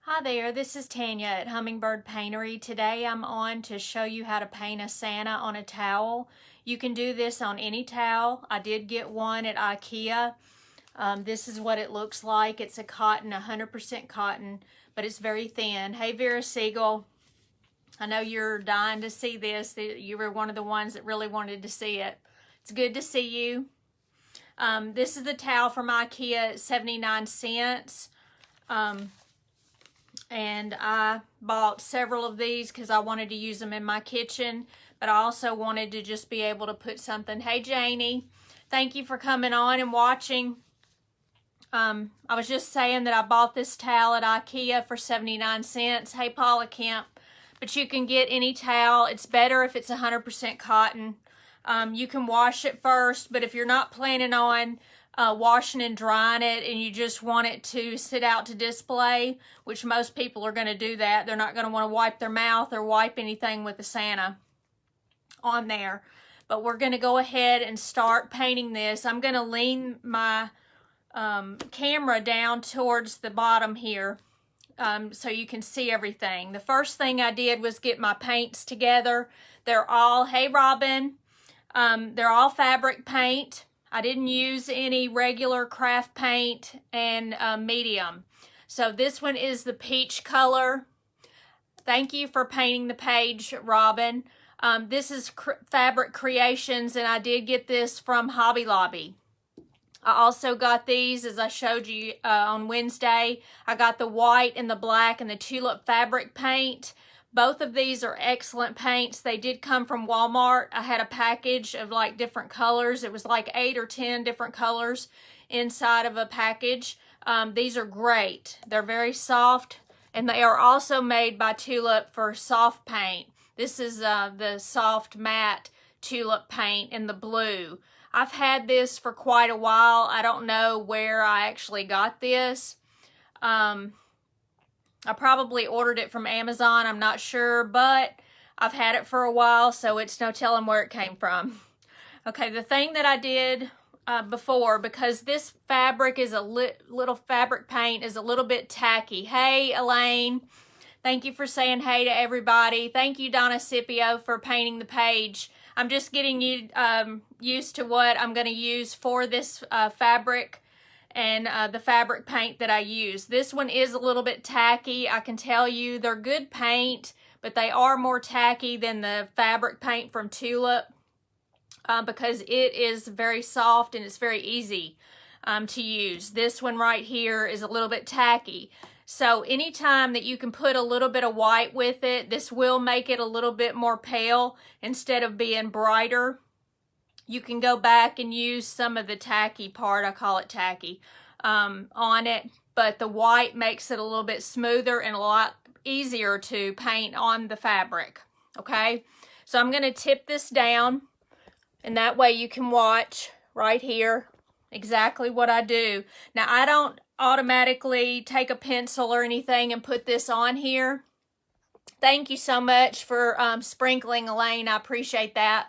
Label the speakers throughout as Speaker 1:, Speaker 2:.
Speaker 1: Hi there, this is Tanya at Hummingbird Paintery. Today I'm on to show you how to paint a Santa on a towel. You can do this on any towel. I did get one at IKEA. This is what it looks like. It's a cotton, 100% cotton, but it's very thin. Hey Vera Siegel, I know you're dying to see this. You were one of the ones that really wanted to see it. It's good to see you. This is the towel from IKEA at 79 cents. And I bought several of these because I wanted to use them in my kitchen, but I also wanted to just be able to put something. Hey Janie, thank you for coming on and watching. I was just saying that I bought this towel at IKEA for 79 cents. Hey Paula Kemp, but you can get any towel. It's better if it's 100% cotton. You can wash it first, but if you're not planning on washing and drying it and you just want it to sit out to display, which most people are going to do that. They're not going to want to wipe their mouth or wipe anything with the Santa on there. But we're going to go ahead and start painting this. I'm going to lean my camera down towards the bottom here so you can see everything. The first thing I did was get my paints together. They're all, hey Robin, they're all fabric paint. I didn't use any regular craft paint and medium. So this one is the peach color. Thank you for painting the page, Robin. This is Fabric Creations, and I did get this from Hobby Lobby. I also got these, as I showed you on Wednesday. I got the white and the black and the tulip fabric paint. Both of these are excellent paints. They did come from Walmart. I had a package of like different colors. It was like 8 or 10 different colors inside of a package. These are great. They're very soft, and they are also made by Tulip for soft paint. This is the soft matte tulip paint in the blue. I've had this for quite a while. I don't know where I actually got this. I probably ordered it from Amazon, I'm not sure, but I've had it for a while, so it's no telling where it came from. Okay, the thing that I did before, because this fabric is a little fabric paint is a little bit tacky. Hey, Elaine, thank you for saying hey to everybody. Thank you, Donna Scipio, for painting the page. I'm just getting you used to what I'm going to use for this fabric and the fabric paint that I use. This one is a little bit tacky. I can tell you they're good paint, but they are more tacky than the fabric paint from Tulip because it is very soft and it's very easy to use. This one right here is a little bit tacky. So anytime that you can put a little bit of white with it, this will make it a little bit more pale instead of being brighter. You can go back and use some of the tacky part, I call it tacky, on it. But the white makes it a little bit smoother and a lot easier to paint on the fabric, okay? So I'm going to tip this down, and that way you can watch right here exactly what I do. Now, I don't automatically take a pencil or anything and put this on here. Thank you so much for sprinkling, Elaine. I appreciate that.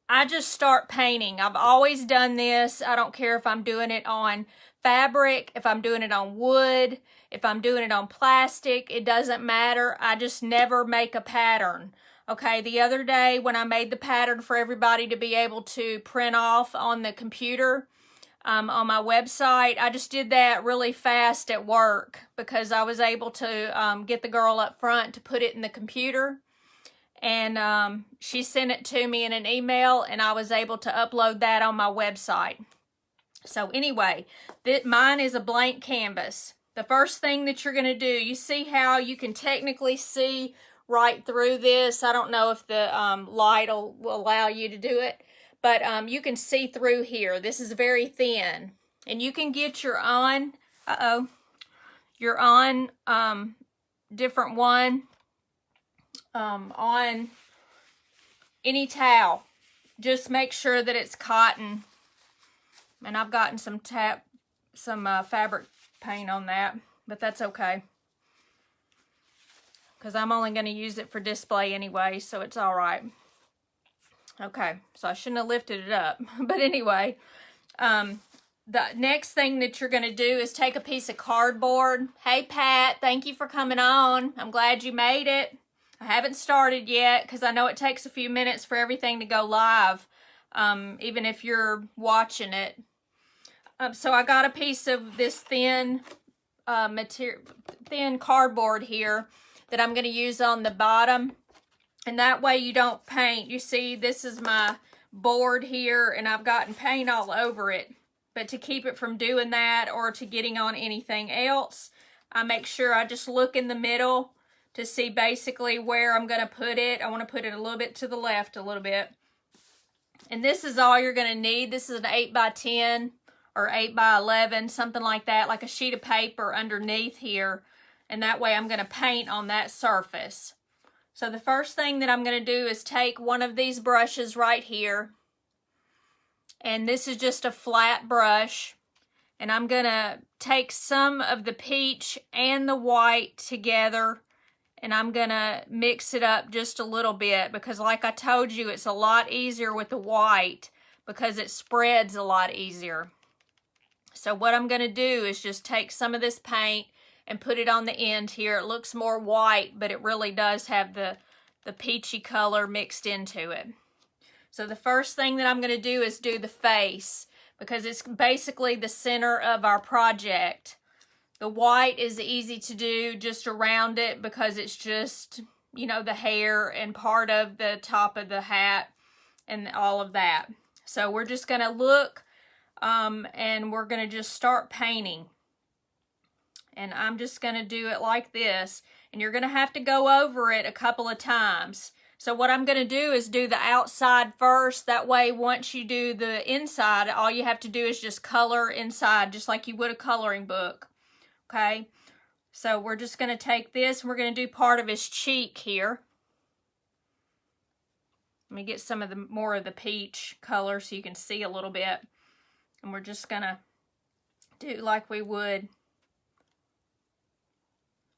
Speaker 1: I just start painting. I've always done this. I don't care if I'm doing it on fabric, if I'm doing it on wood, if I'm doing it on plastic, it doesn't matter. I just never make a pattern. Okay, the other day when I made the pattern for everybody to be able to print off on the computer on my website, I just did that really fast at work because I was able to get the girl up front to put it in the computer. And she sent it to me in an email, and I was able to upload that on my website. So anyway, mine is a blank canvas. The first thing that you're going to do, you see how you can technically see right through this. I don't know if the light will allow you to do it, but you can see through here. This is very thin, and you can get your own, different one on any towel. Just make sure that it's cotton, and I've gotten some fabric paint on that, but that's okay because I'm only going to use it for display anyway, so it's all right. Okay, so I shouldn't have lifted it up, but anyway, the next thing that you're going to do is take a piece of cardboard. Hey, Pat, thank you for coming on. I'm glad you made it. I haven't started yet because I know it takes a few minutes for everything to go live, even if you're watching it. So I got a piece of this thin cardboard here that I'm going to use on the bottom. And that way you don't paint. You see, this is my board here, and I've gotten paint all over it. But to keep it from doing that or to getting on anything else, I make sure I just look in the middle to see basically where I'm going to put it. I want to put it a little bit to the left a little bit. And this is all you're going to need. This is an 8 by 10 or 8 by 11, something like that, like a sheet of paper underneath here. And that way I'm going to paint on that surface. So the first thing that I'm going to do is take one of these brushes right here. And this is just a flat brush. And I'm going to take some of the peach and the white together. And I'm going to mix it up just a little bit. Because like I told you, it's a lot easier with the white. Because it spreads a lot easier. So what I'm going to do is just take some of this paint and put it on the end here. It looks more white, but it really does have the peachy color mixed into it. So the first thing that I'm going to do is do the face, because it's basically the center of our project. The white is easy to do just around it because it's just, you know, the hair and part of the top of the hat and all of that. So we're just going to look and we're going to just start painting. And I'm just going to do it like this. And you're going to have to go over it a couple of times. So what I'm going to do is do the outside first. That way, once you do the inside, all you have to do is just color inside, just like you would a coloring book. Okay? So we're just going to take this, and we're going to do part of his cheek here. Let me get some of the more of the peach color so you can see a little bit. And we're just going to do like we would.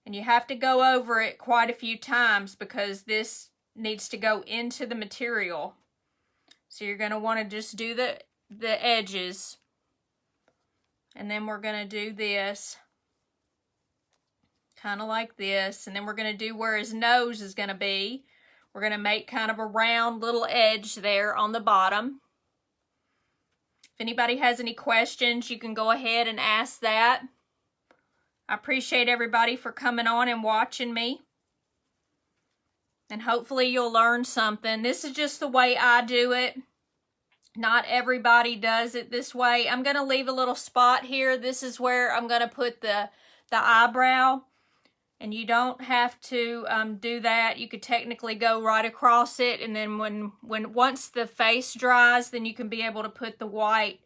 Speaker 1: And you have to go over it quite a few times because this needs to go into the material. So you're going to want to just do the edges. And then we're going to do this. Kind of like this. And then we're going to do where his nose is going to be. We're going to make kind of a round little edge there on the bottom. If anybody has any questions, you can go ahead and ask that. I appreciate everybody for coming on and watching me. And hopefully you'll learn something. This is just the way I do it. Not everybody does it this way. I'm going to leave a little spot here. This is where I'm going to put the eyebrow. And you don't have to do that. You could technically go right across it. And then once the face dries, then you can be able to put the white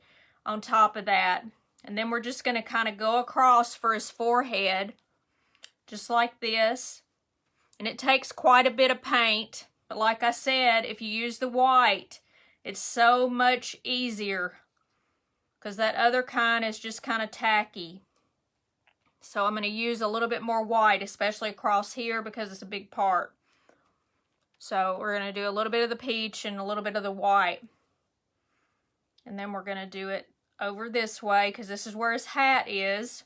Speaker 1: on top of that. And then we're just going to kind of go across for his forehead. Just like this. And it takes quite a bit of paint. But like I said, if you use the white, it's so much easier. Because that other kind is just kind of tacky. So I'm going to use a little bit more white, especially across here because it's a big part. So we're going to do a little bit of the peach and a little bit of the white. And then we're going to do it over this way because this is where his hat is.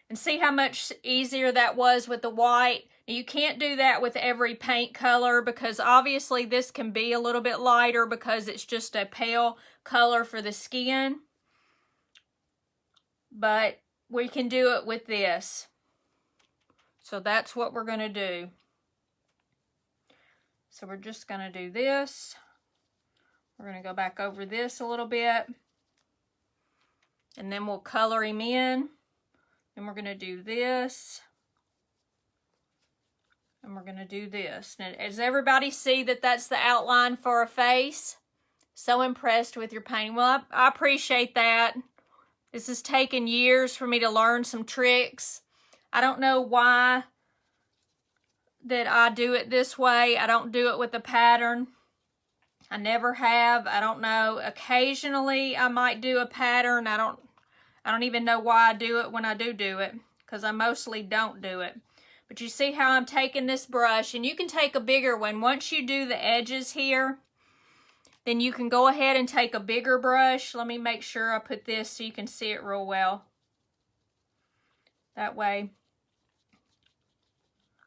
Speaker 1: And see how much easier that was with the white? You can't do that with every paint color because obviously this can be a little bit lighter because it's just a pale color for the skin. But we can do it with this. So that's what we're going to do. So we're just going to do this. We're going to go back over this a little bit. And then we'll color him in. And we're going to do this. And we're going to do this. Now, does everybody see that that's the outline for a face? So impressed with your painting. Well, I appreciate that. This has taken years for me to learn some tricks. I don't know why that I do it this way. I don't do it with a pattern. I never have. I don't know. Occasionally I might do a pattern. I don't even know why I do it when I do it. Because I mostly don't do it. But you see how I'm taking this brush. And you can take a bigger one. Once you do the edges here, then you can go ahead and take a bigger brush. Let me make sure I put this so you can see it real well. That way.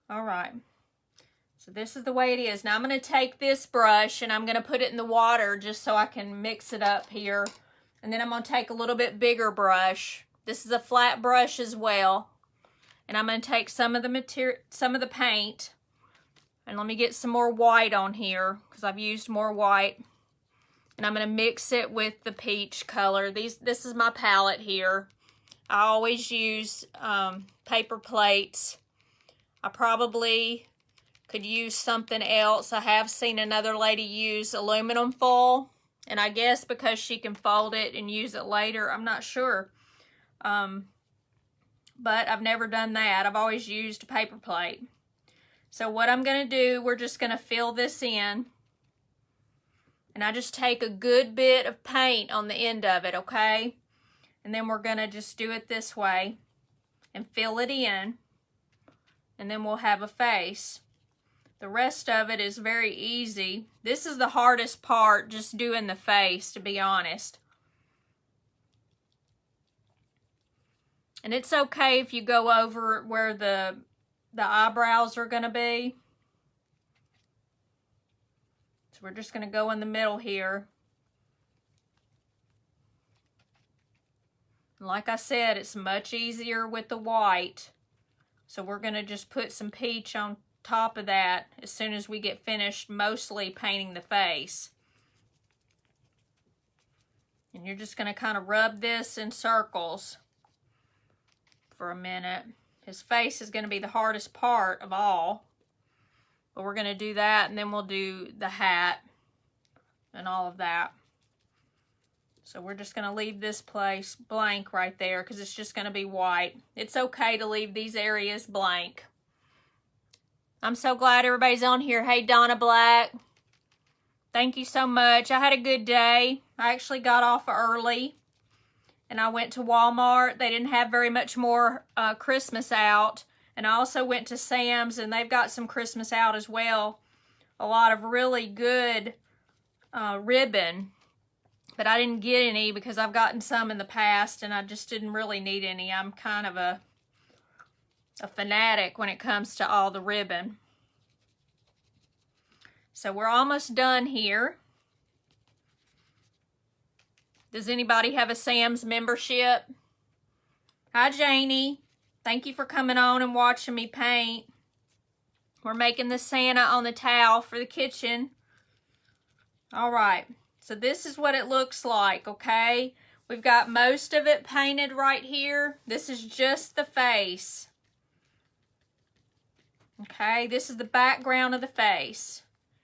Speaker 1: All right. So this is the way it is. Now I'm going to take this brush and I'm going to put it in the water just so I can mix it up here. And then I'm going to take a little bit bigger brush. This is a flat brush as well. And I'm going to take some of the paint. And let me get some more white on here because I've used more white. And I'm going to mix it with the peach color. This is my palette here. I always use paper plates. I probably could use something else. I have seen another lady use aluminum foil, and I guess because she can fold it and use it later, I'm not sure. But I've never done that. I've always used a paper plate. So what I'm going to do, we're just going to fill this in. And I just take a good bit of paint on the end of it, okay? And then we're going to just do it this way and fill it in. And then we'll have a face. The rest of it is very easy. This is the hardest part, just doing the face, to be honest. And it's okay if you go over where the eyebrows are going to be. So we're just going to go in the middle here. And like I said, it's much easier with the white. So we're going to just put some peach on top of that as soon as we get finished mostly painting the face. And you're just going to kind of rub this in circles for a minute. His face is going to be the hardest part of all. But we're going to do that, and then we'll do the hat and all of that. So we're just going to leave this place blank right there because it's just going to be white. It's okay to leave these areas blank. I'm so glad everybody's on here. Hey, Donna Black. Thank you so much. I had a good day. I actually got off early. And I went to Walmart. They didn't have very much more Christmas out. And I also went to Sam's, and they've got some Christmas out as well. A lot of really good ribbon. But I didn't get any because I've gotten some in the past, and I just didn't really need any. I'm kind of a fanatic when it comes to all the ribbon. So we're almost done here. Does anybody have a Sam's membership? Hi, Janie. Thank you for coming on and watching me paint. We're making the Santa on the towel for the kitchen. All right. So this is what it looks like, okay? We've got most of it painted right here. This is just the face. Okay, this is the background of the face.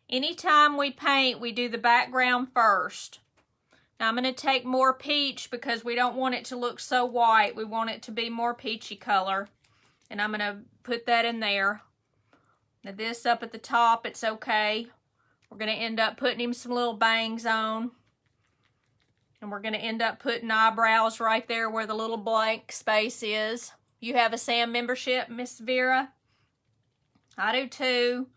Speaker 1: Anytime we paint, we do the background first. Now I'm going to take more peach because we don't want it to look so white. We want it to be more peachy color. And I'm going to put that in there. Now this up at the top, it's okay. We're going to end up putting him some little bangs on. And we're going to end up putting eyebrows right there where the little blank space is. You have a Sam membership, Miss Vera? I do too.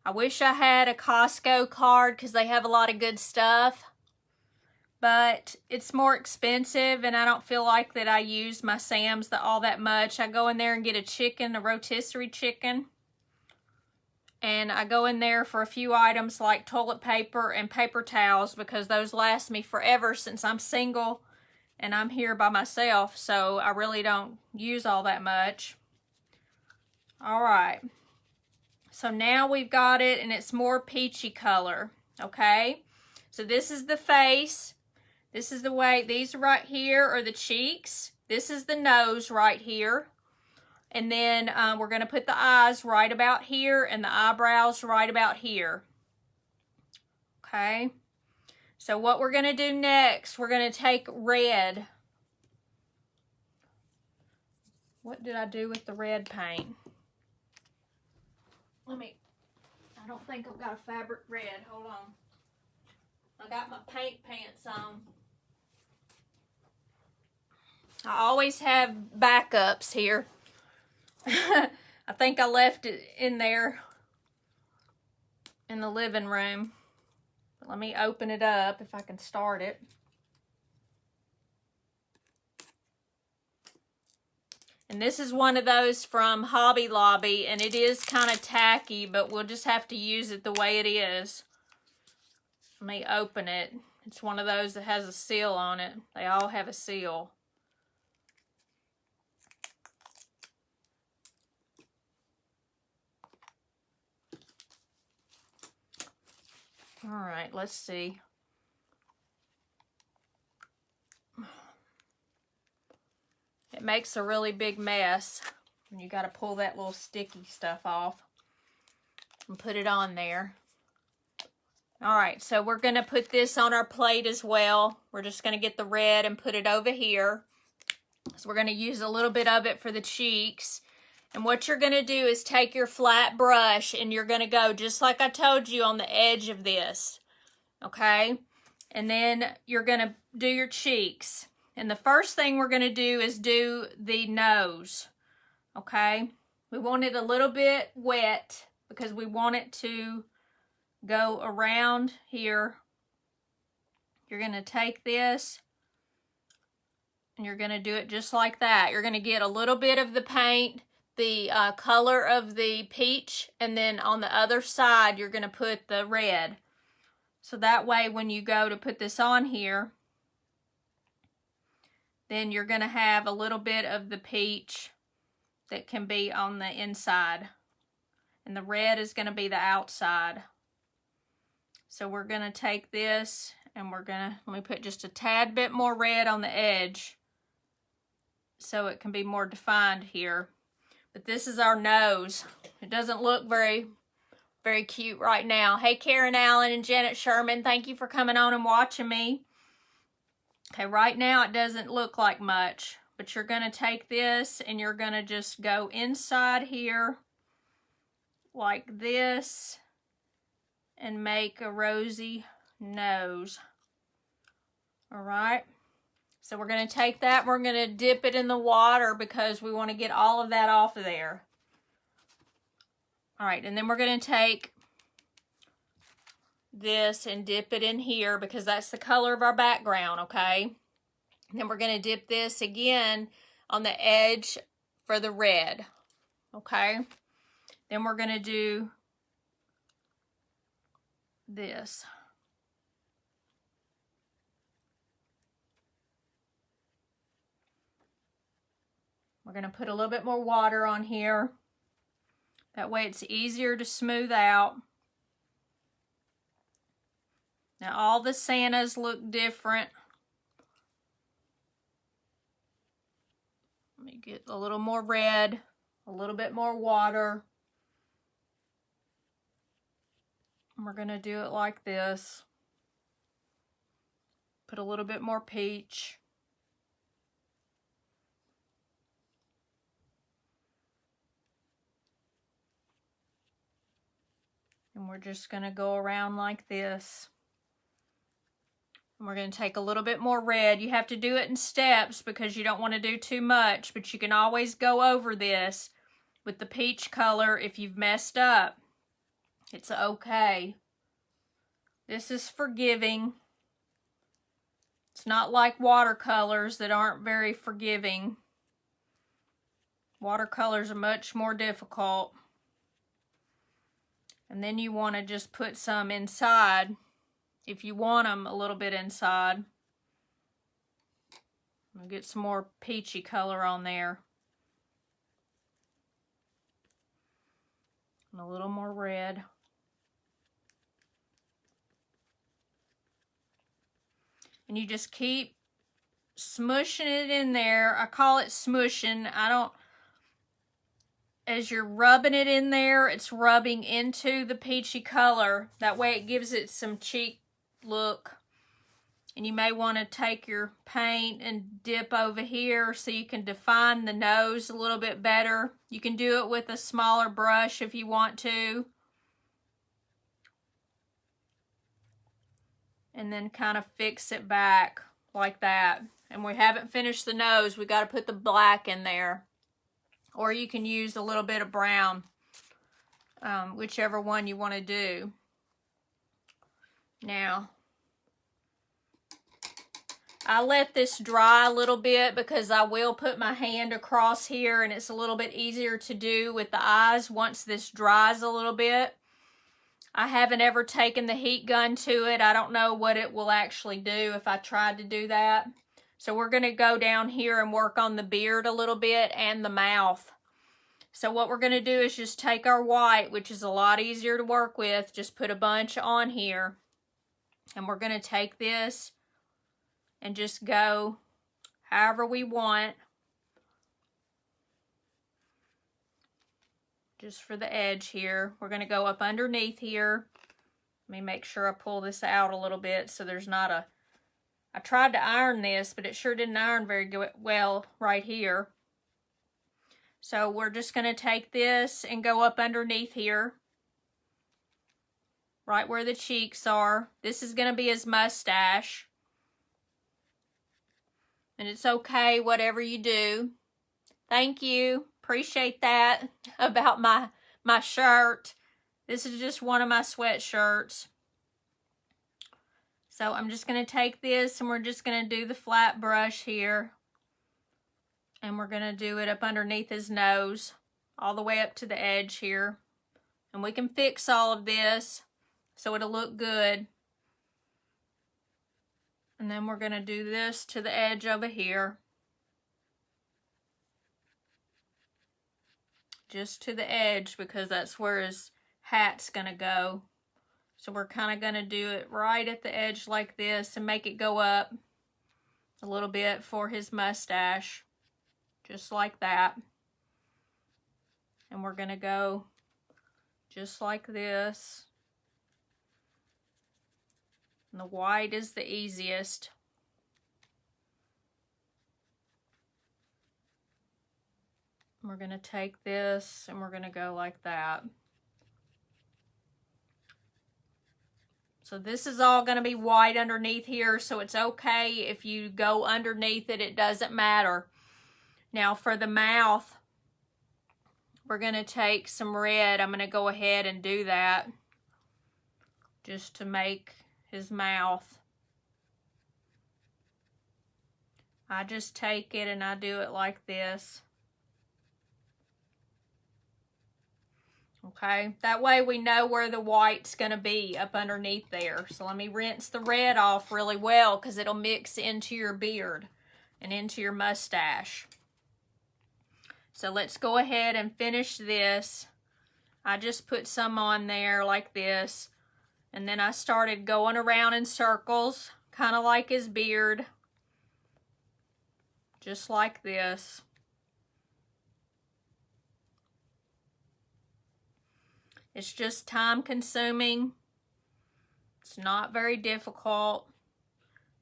Speaker 1: I wish I had a Costco card because they have a lot of good stuff. But it's more expensive, and I don't feel like that I use my Sam's all that much. I go in there and get a chicken, a rotisserie chicken. And I go in there for a few items like toilet paper and paper towels because those last me forever since I'm single and I'm here by myself. So I really don't use all that much. All right. So now we've got it, and it's more peachy color. Okay. So this is the face. This is the way, these right here are the cheeks. This is the nose right here. And then we're going to put the eyes right about here and the eyebrows right about here. Okay. So what we're going to do next, we're going to take red. What did I do with the red paint? I don't think I've got a fabric red. Hold on. I got my paint pants on. I always have backups here. I think I left it in there in the living room. But let me open it up if I can start it. And this is one of those from Hobby Lobby, and it is kind of tacky, but we'll just have to use it the way it is. Let me open it. It's one of those that has a seal on it. They all have a seal. All right, let's see. It makes a really big mess. And you got to pull that little sticky stuff off and put it on there. All right, so we're going to put this on our plate as well. We're just going to get the red and put it over here. So we're going to use a little bit of it for the cheeks. And what you're going to do is take your flat brush and you're going to go just like I told you on the edge of this. Okay? And then you're going to do your cheeks. And the first thing we're going to do is do the nose. Okay? We want it a little bit wet because we want it to go around here. You're going to take this and you're going to do it just like that. You're going to get a little bit of the paint, the color of the peach, and then on the other side you're going to put the red. So that way when you go to put this on here, then you're going to have a little bit of the peach that can be on the inside. And the red is going to be the outside. So we're going to take this and we're going to, let me put just a tad bit more red on the edge so it can be more defined here. But this is our nose. It doesn't look very cute right now. Hey, Karen Allen and Janet Sherman, thank you for coming on and watching me. Okay, right now it doesn't look like much, but you're going to take this and you're going to just go inside here like this and make a rosy nose. All right. So we're going to take that. We're going to dip it in the water because we want to get all of that off of there. All right. And then we're going to take this and dip it in here because that's the color of our background. Okay. And then we're going to dip this again on the edge for the red. Okay. Then we're going to do this. We're going to put a little bit more water on here. That way it's easier to smooth out. Now all the Santas look different. Let me get a little more red, a little bit more water. And we're going to do it like this. Put a little bit more peach. And we're just going to go around like this. And we're going to take a little bit more red. You have to do it in steps because you don't want to do too much, but you can always go over this with the peach color if you've messed up. It's okay. This is forgiving. It's not like watercolors that aren't very forgiving. Watercolors are much more difficult. And then you want to just put some inside if you want them a little bit inside. I'll get some more peachy color on there. And a little more red. And you just keep smushing it in there. I call it smushing. As you're rubbing it in there, it's rubbing into the peachy color. That way it gives it some cheek look. And you may want to take your paint and dip over here so you can define the nose a little bit better. You can do it with a smaller brush if you want to. And then kind of fix it back like that. And we haven't finished the nose. We got to put the black in there. Or you can use a little bit of brown, whichever one you want to do. Now, I let this dry a little bit because I will put my hand across here and it's a little bit easier to do with the eyes once this dries a little bit. I haven't ever taken the heat gun to it. I don't know what it will actually do if I tried to do that. So we're going to go down here and work on the beard a little bit and the mouth. So what we're going to do is just take our white, which is a lot easier to work with, just put a bunch on here. And we're going to take this and just go however we want. Just for the edge here. We're going to go up underneath here. Let me make sure I pull this out a little bit so there's not a... I tried to iron this, but it sure didn't iron very well right here. So we're just going to take this and go up underneath here. Right where the cheeks are. This is going to be his mustache. And it's okay, whatever you do. Thank you. Appreciate that about my shirt. This is just one of my sweatshirts. So I'm just going to take this and we're just going to do the flat brush here. And we're going to do it up underneath his nose. All the way up to the edge here. And we can fix all of this so it'll look good. And then we're going to do this to the edge over here. Just to the edge because that's where his hat's going to go. So we're kind of going to do it right at the edge like this and make it go up a little bit for his mustache. Just like that. And we're going to go just like this. And the white is the easiest. We're going to take this and we're going to go like that. So this is all going to be white underneath here, so it's okay if you go underneath it, it doesn't matter. Now for the mouth, we're going to take some red. I'm going to go ahead and do that just to make his mouth. I just take it and I do it like this. Okay, that way we know where the white's going to be up underneath there. So let me rinse the red off really well because it'll mix into your beard and into your mustache. So let's go ahead and finish this. I just put some on there like this. And then I started going around in circles, kind of like his beard. Just like this. It's just time consuming. It's not very difficult.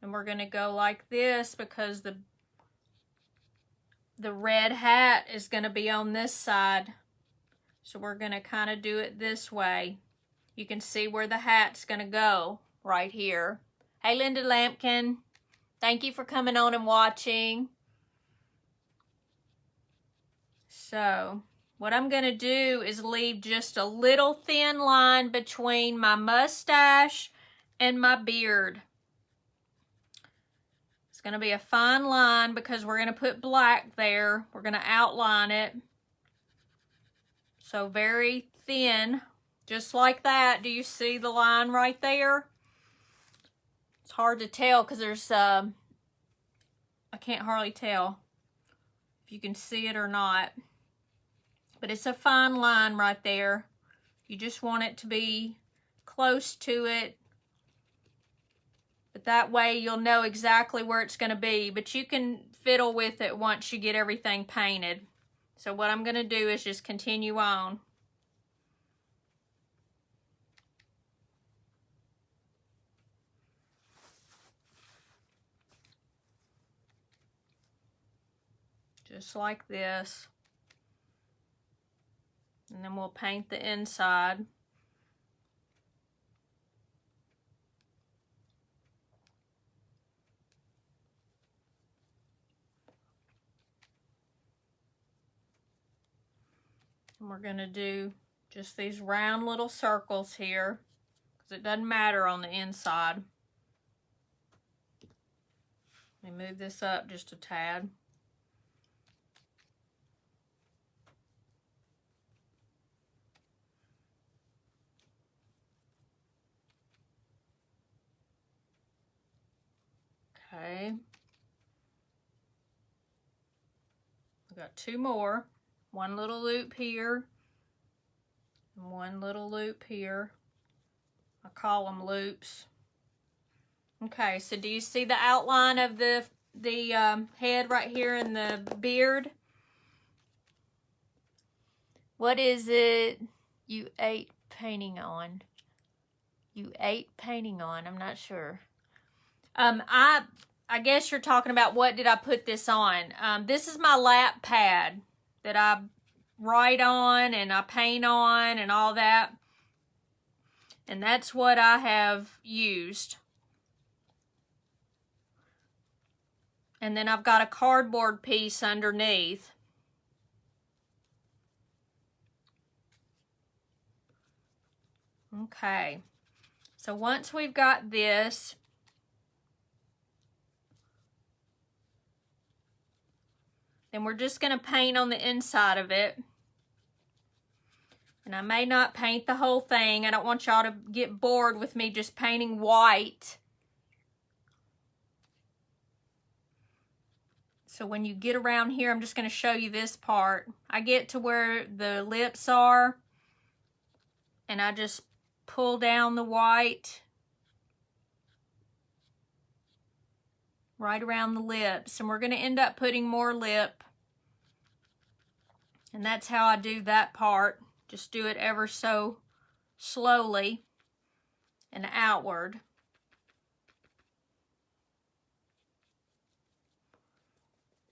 Speaker 1: And we're going to go like this because the red hat is going to be on this side. So we're going to kind of do it this way. You can see where the hat's going to go right here. Hey, Linda Lampkin. Thank you for coming on and watching. So what I'm going to do is leave just a little thin line between my mustache and my beard. It's going to be a fine line because we're going to put black there. We're going to outline it. So very thin, just like that. Do you see the line right there? It's hard to tell because there's, I can't hardly tell if you can see it or not. But it's a fine line right there. You just want it to be close to it. But that way you'll know exactly where it's going to be. But you can fiddle with it once you get everything painted. So what I'm going to do is just continue on. Just like this. And then we'll paint the inside. And we're going to do just these round little circles here. because it doesn't matter on the inside. Let me move this up just a tad. Okay. I've got two more. One little loop here and one little loop here. I call them loops. Okay, so do you see the outline of the head right here in the beard? What is it you ate painting on? You ate painting on, I'm not sure. I guess you're talking about what did I put this on. This is my lap pad that I write on and I paint on and all that. And that's what I have used. And then I've got a cardboard piece underneath. Okay. So once we've got this, then we're just going to paint on the inside of it. And I may not paint the whole thing. I don't want y'all to get bored with me just painting white. So when you get around here, I'm just going to show you this part. I get to where the lips are, and I just pull down the white right around the lips. And we're going to end up putting more lip. And that's how I do that part. Just do it ever so slowly and outward.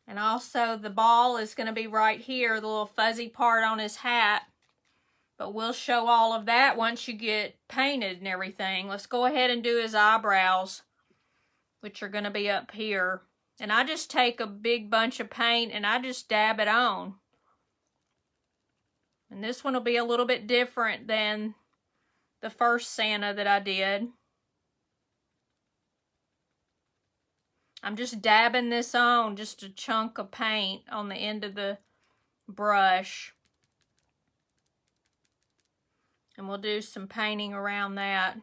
Speaker 1: And also the ball is going to be right here, the little fuzzy part on his hat. But we'll show all of that once you get painted and everything. Let's go ahead and do his eyebrows, which are going to be up here. And I just take a big bunch of paint and I just dab it on. And this one will be a little bit different than the first Santa that I did. I'm just dabbing this on, just a chunk of paint on the end of the brush. And we'll do some painting around that,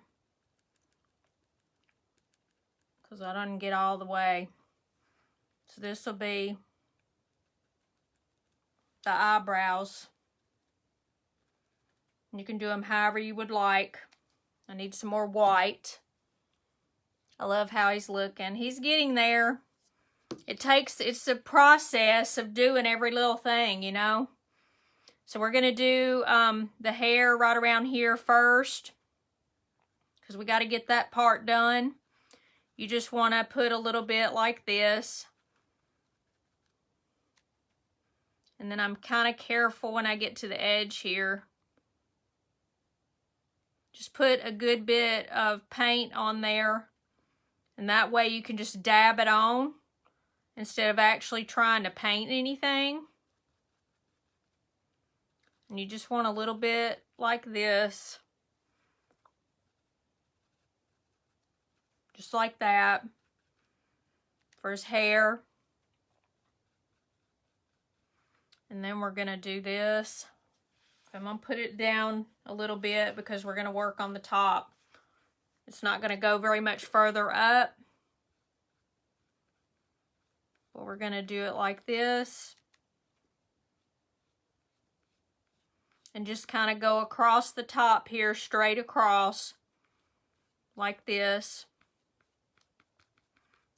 Speaker 1: because I didn't get all the way. So this will be the eyebrows. You can do them however you would like. I need some more white. I love how he's looking. He's getting there. It's a process of doing every little thing, you know. So we're going to do the hair right around here first, because we got to get that part done. You just want to put a little bit like this. And then I'm kind of careful when I get to the edge here. Just put a good bit of paint on there. And that way you can just dab it on instead of actually trying to paint anything. And you just want a little bit like this. Just like that. For his hair. And then we're going to do this. I'm going to put it down a little bit because we're going to work on the top. It's not going to go very much further up. But we're going to do it like this. And just kind of go across the top here, straight across. Like this.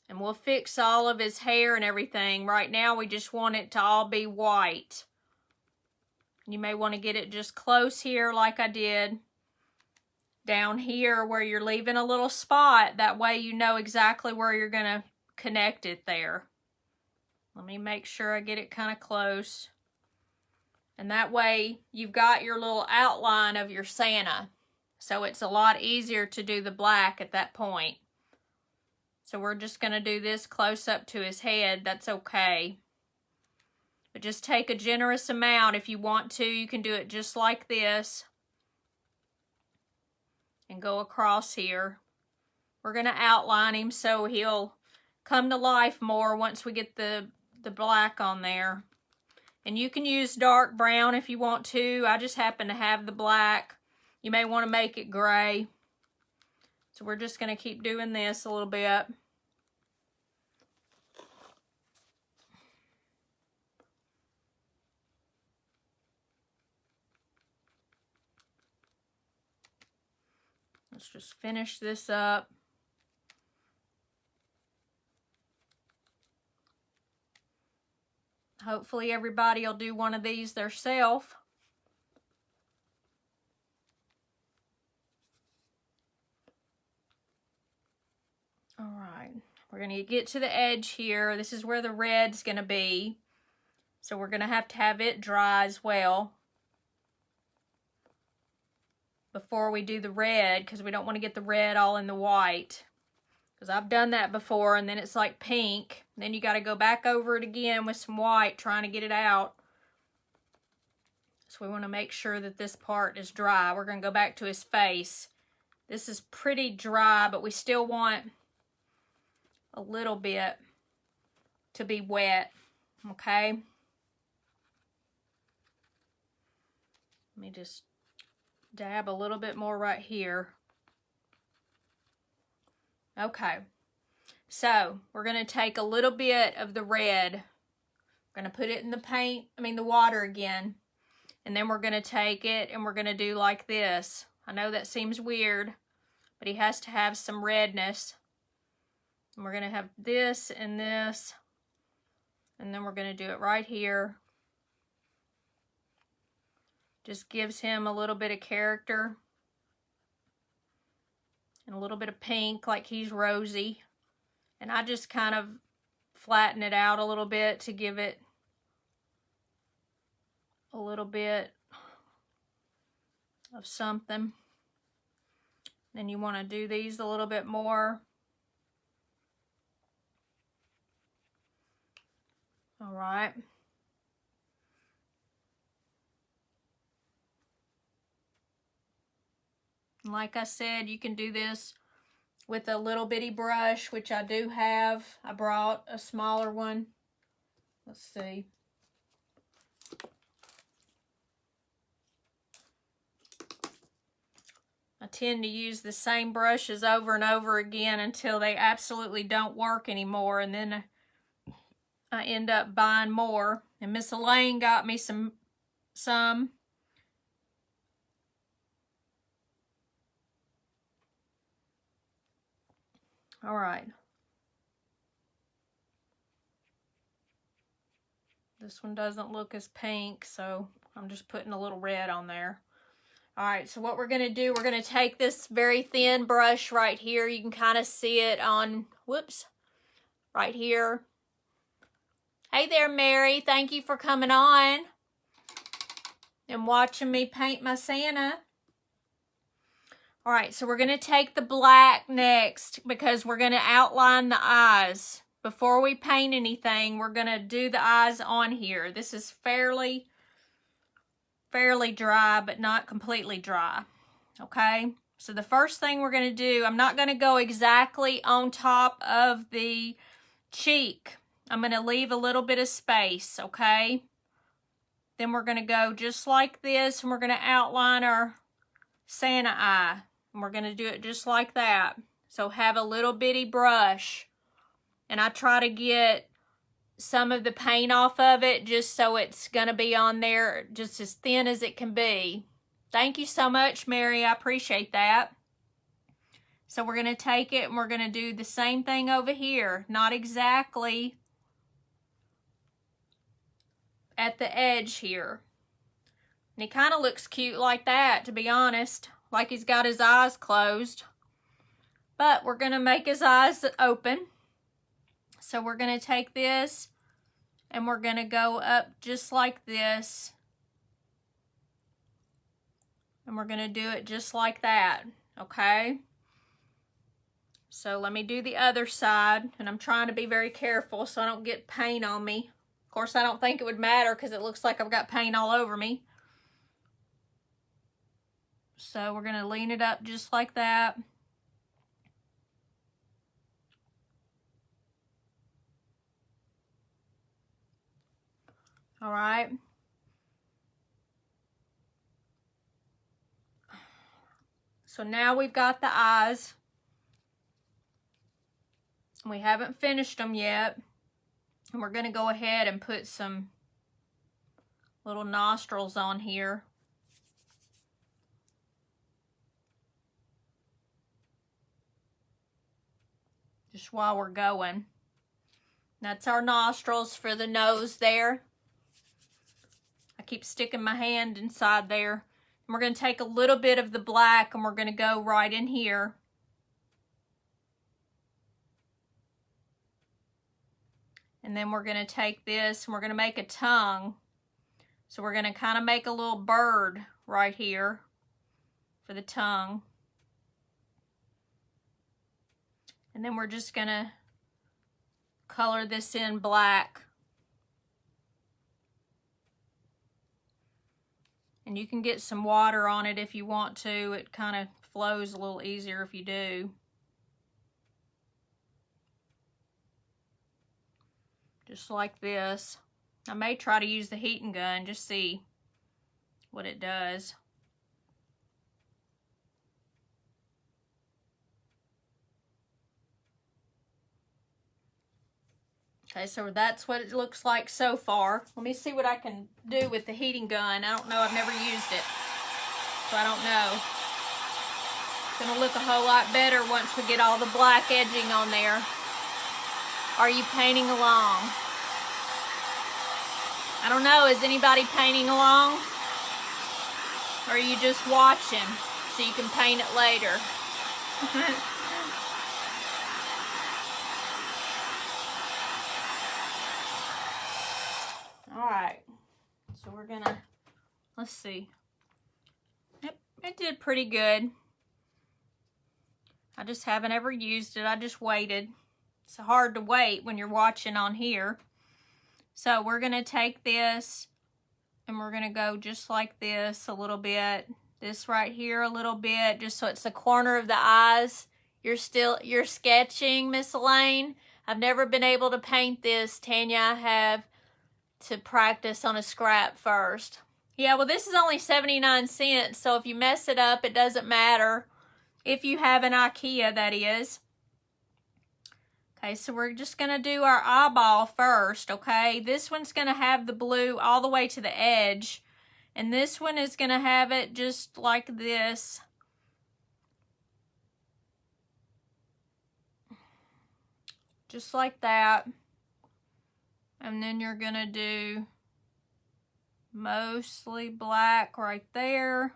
Speaker 1: And we'll fix all of his hair and everything. Right now we just want it to all be white. You may want to get it just close here like I did. Down here where you're leaving a little spot. That way you know exactly where you're going to connect it there. Let me make sure I get it kind of close. And that way you've got your little outline of your Santa. So it's a lot easier to do the black at that point. So we're just going to do this close up to his head. That's okay. But just take a generous amount if you want to. You can do it just like this. and go across here. We're going to outline him so he'll come to life more once we get the black on there. And you can use dark brown if you want to. I just happen to have the black. You may want to make it gray. So we're just going to keep doing this a little bit. Let's just finish this up. Hopefully everybody will do one of these themselves. All right, we're going to get to the edge here. This is where the red's going to be. So we're going to have it dry as well before we do the red, because we don't want to get the red all in the white. Because I've done that before, and then it's like pink. Then you got to go back over it again with some white trying to get it out. So we want to make sure that this part is dry. We're going to go back to his face. This is pretty dry, but we still want a little bit to be wet, okay? Let me just dab a little bit more right here. Okay, so we're going to take a little bit of the red. We're going to put it in the water again. And then we're going to take it and we're going to do like this. I know that seems weird, but he has to have some redness. And we're going to have this and this. And then we're going to do it right here. Just gives him a little bit of character. And a little bit of pink, like he's rosy. And I just kind of flatten it out a little bit to give it a little bit of something. Then you want to do these a little bit more. All right. Like I said, you can do this with a little bitty brush, which I do have. I brought a smaller one. Let's see. I tend to use the same brushes over and over again until they absolutely don't work anymore, and then I end up buying more. And Miss Elaine got me some. All right. This one doesn't look as pink, so I'm just putting a little red on there. All right, so what we're going to do, we're going to take this very thin brush right here. You can kind of see it on, whoops, right here. Hey there, Mary. Thank you for coming on and watching me paint my Santa. All right, so we're going to take the black next because we're going to outline the eyes. Before we paint anything, we're going to do the eyes on here. This is fairly dry, but not completely dry. Okay, so the first thing we're going to do, I'm not going to go exactly on top of the cheek. I'm going to leave a little bit of space, okay? Then we're going to go just like this, and we're going to outline our Santa eye. And we're going to do it just like that. So have a little bitty brush. And I try to get some of the paint off of it just so it's going to be on there just as thin as it can be. Thank you so much, Mary. I appreciate that. So we're going to take it and we're going to do the same thing over here. Not exactly at the edge here. And he kind of looks cute like that, to be honest. Like he's got his eyes closed. But we're going to make his eyes open. So we're going to take this and we're going to go up just like this. And we're going to do it just like that. Okay? So let me do the other side. And I'm trying to be very careful so I don't get paint on me. Of course, I don't think it would matter because it looks like I've got paint all over me. So we're going to lean it up just like that. All right. So now we've got the eyes. We haven't finished them yet. And we're going to go ahead and put some little nostrils on here. Just while we're going. That's our nostrils for the nose there. I keep sticking my hand inside there. And we're going to take a little bit of the black and we're going to go right in here. And then we're going to take this and we're going to make a tongue. So we're going to kind of make a little bird right here for the tongue. And then we're just going to color this in black. And you can get some water on it if you want to. It kind of flows a little easier if you do. Just like this. I may try to use the heating gun, just see what it does. Okay, so that's what it looks like so far. Let me see what I can do with the heating gun. I don't know, I've never used it, so I don't know. It's gonna look a whole lot better once we get all the black edging on there. Are you painting along? I don't know, is anybody painting along? Or are you just watching so you can paint it later? Alright, so we're gonna, let's see. Yep, it did pretty good. I just haven't ever used it, I just waited. It's hard to wait when you're watching on here. So we're gonna take this and we're gonna go just like this a little bit. This right here a little bit, just so it's the corner of the eyes. You're sketching, Miss Elaine. I've never been able to paint this, Tanya. I have to practice on a scrap first. Yeah, well this is only 79 cents, so if you mess it up, it doesn't matter. If you have an IKEA, that is. Okay, so we're just gonna do our eyeball first, okay? This one's gonna have the blue all the way to the edge, and this one is gonna have it just like this. Just like that. And then you're gonna do mostly black right there.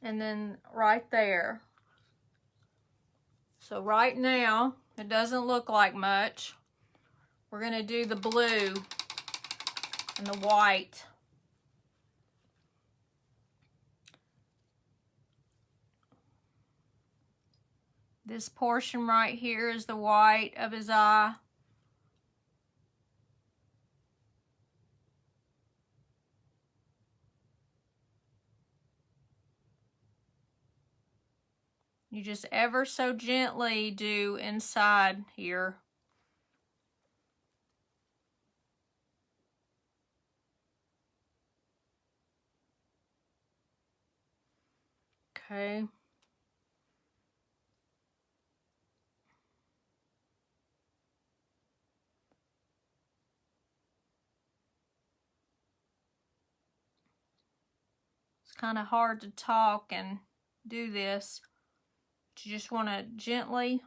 Speaker 1: And then right there. So right now, it doesn't look like much. We're gonna do the blue and the white. This portion right here is the white of his eye. You just ever so gently do inside here. Okay. It's kind of hard to talk and do this. You just want to gently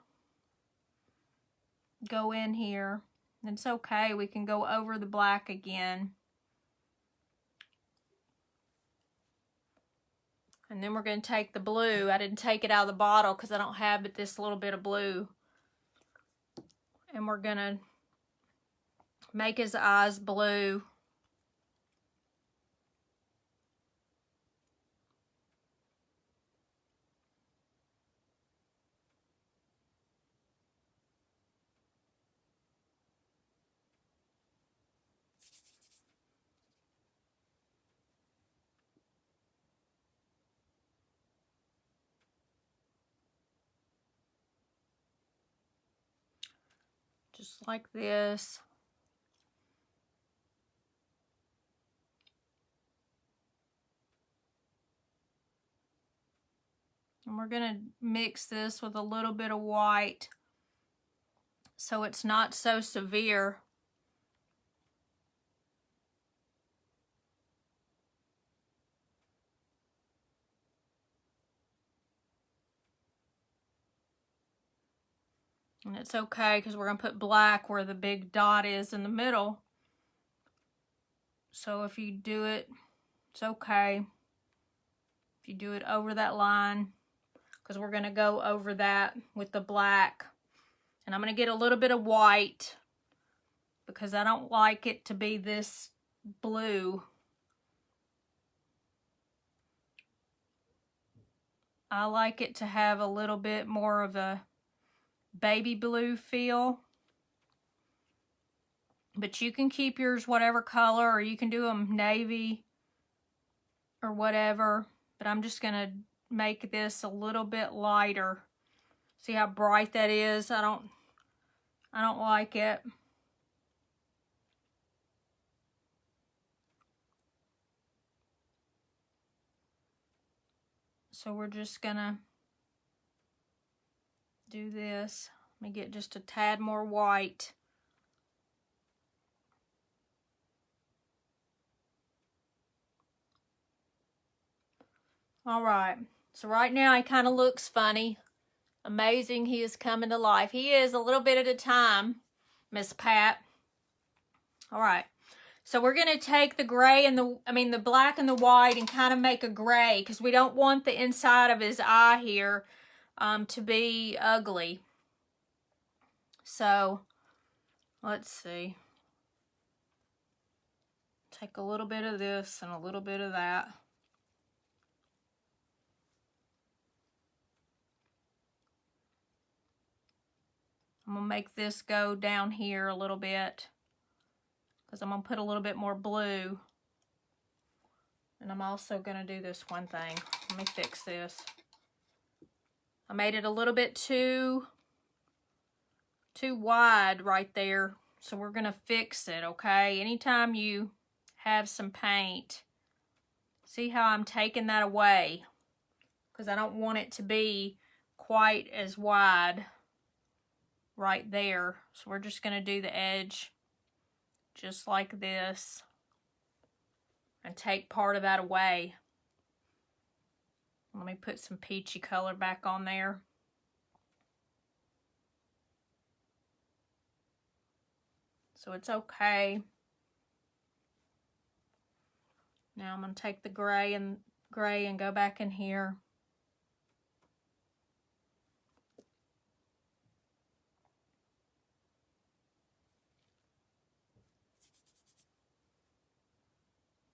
Speaker 1: go in here. It's okay, we can go over the black again. And then we're going to take the blue. I didn't take it out of the bottle because I don't have but this little bit of blue. And we're going to make his eyes blue. Just like this. And we're going to mix this with a little bit of white so it's not so severe. And it's okay because we're going to put black where the big dot is in the middle. So if you do it, it's okay. If you do it over that line, because we're going to go over that with the black. And I'm going to get a little bit of white because I don't like it to be this blue. I like it to have a little bit more of a baby blue feel. But you can keep yours whatever color, or you can do them navy or whatever. But I'm just going to make this a little bit lighter. See how bright that is? I don't like it. So we're just gonna do this. Let me get just a tad more white. All right, so right now he kind of looks funny. Amazing, he is coming to life. He is a little bit at a time, Miss Pat. All right, so we're gonna take the gray and the black and the white and kind of make a gray because we don't want the inside of his eye here to be ugly. So let's see. Take a little bit of this and a little bit of that. I'm going to make this go down here a little bit because I'm going to put a little bit more blue. And I'm also going to do this one thing. Let me fix this. I made it a little bit too wide right there. So we're going to fix it, okay? Anytime you have some paint, see how I'm taking that away? Because I don't want it to be quite as wide right there. So we're just going to do the edge just like this and take part of that away. Let me put some peachy color back on there. So it's okay. Now I'm going to take the gray and go back in here.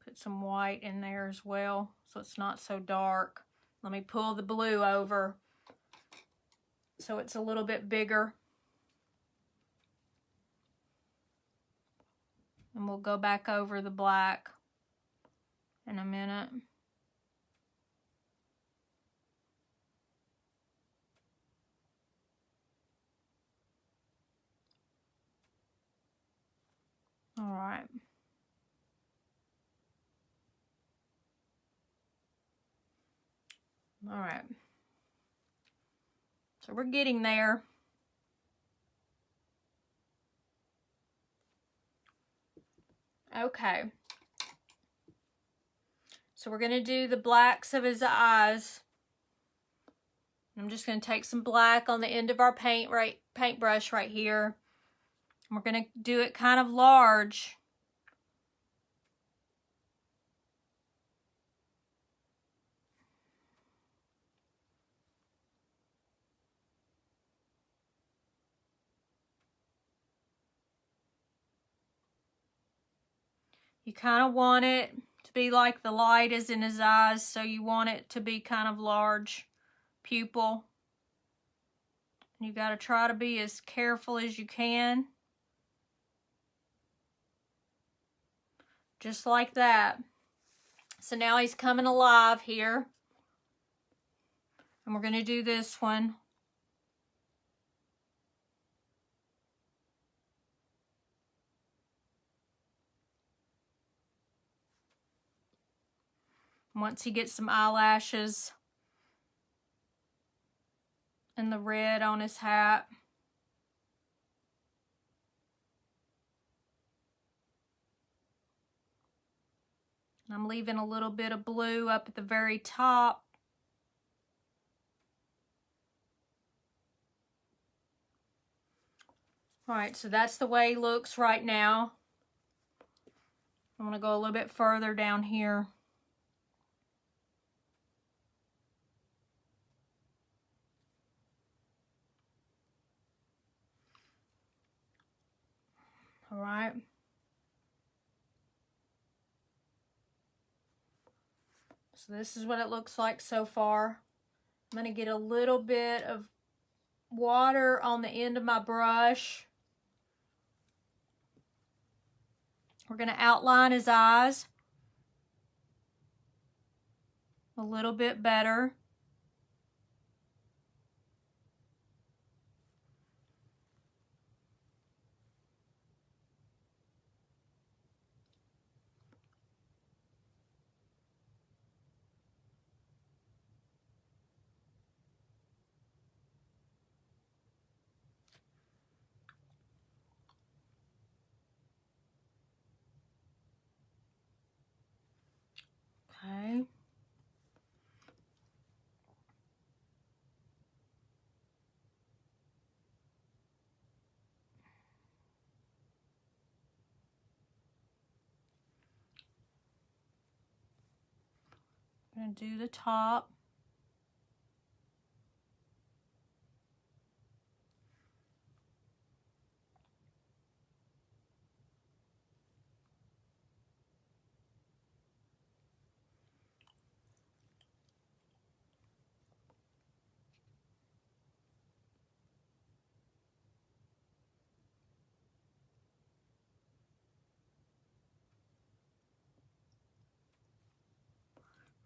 Speaker 1: Put some white in there as well so it's not so dark. Let me pull the blue over so it's a little bit bigger. And we'll go back over the black in a minute. All right. All right. So we're getting there. Okay. So we're going to do the blacks of his eyes. I'm just going to take some black on the end of our paintbrush right here. And we're going to do it kind of large. You kind of want it to be like the light is in his eyes, so you want it to be kind of large pupil. And you got to try to be as careful as you can. Just like that. So now he's coming alive here. And we're going to do this one. Once he gets some eyelashes and the red on his hat. I'm leaving a little bit of blue up at the very top. All right, so that's the way he looks right now. I'm going to go a little bit further down here. All right. So this is what it looks like so far. I'm going to get a little bit of water on the end of my brush. We're going to outline his eyes a little bit better. Okay. I'm going to do the top.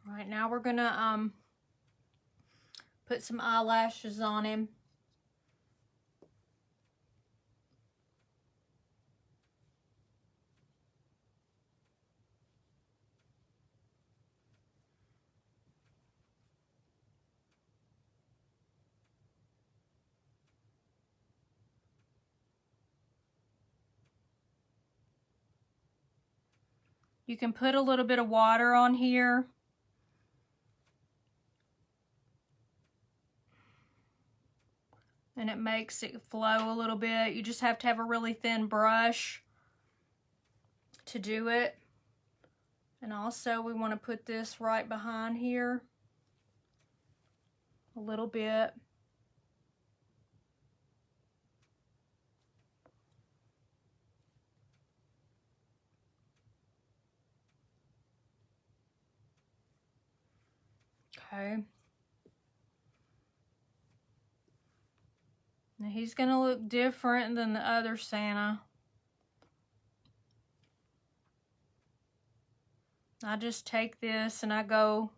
Speaker 1: All right, now we're going to put some eyelashes on him. You can put a little bit of water on here. And it makes it flow a little bit. You just have to have a really thin brush to do it. And also we want to put this right behind here a little bit. Okay. Now he's going to look different than the other Santa. I just take this and I go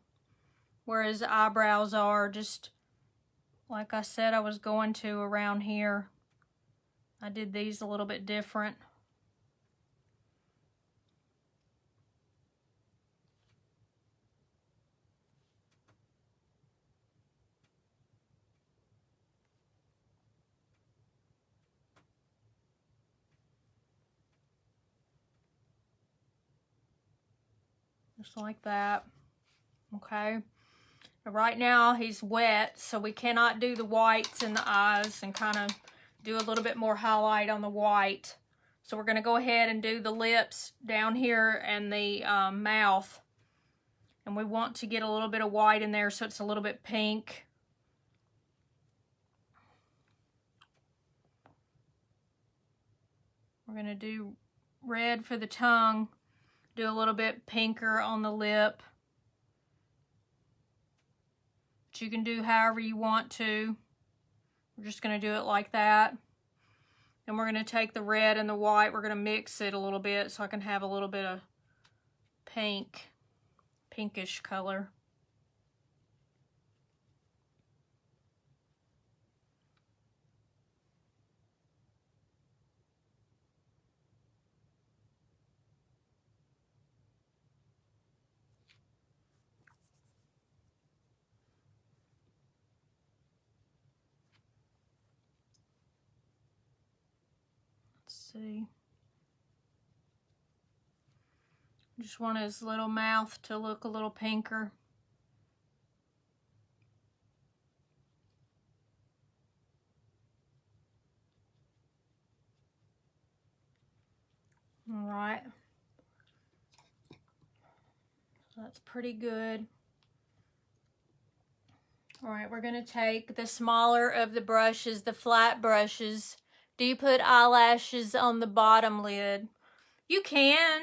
Speaker 1: where his eyebrows are, just like I said I was going to around here. I did these a little bit different. Just like that. Okay. Right now he's wet, so we cannot do the whites in the eyes and kind of do a little bit more highlight on the white. So we're going to go ahead and do the lips down here and the mouth. And we want to get a little bit of white in there so it's a little bit pink. We're going to do red for the tongue, do a little bit pinker on the lip. But you can do however you want to. We're just going to do it like that. And we're going to take the red and the white, we're going to mix it a little bit so I can have a little bit of pinkish color. see. Just want his little mouth to look a little pinker. All right. That's pretty good. All right, we're going to take the smaller of the brushes, the flat brushes. Do you put eyelashes on the bottom lid? You can.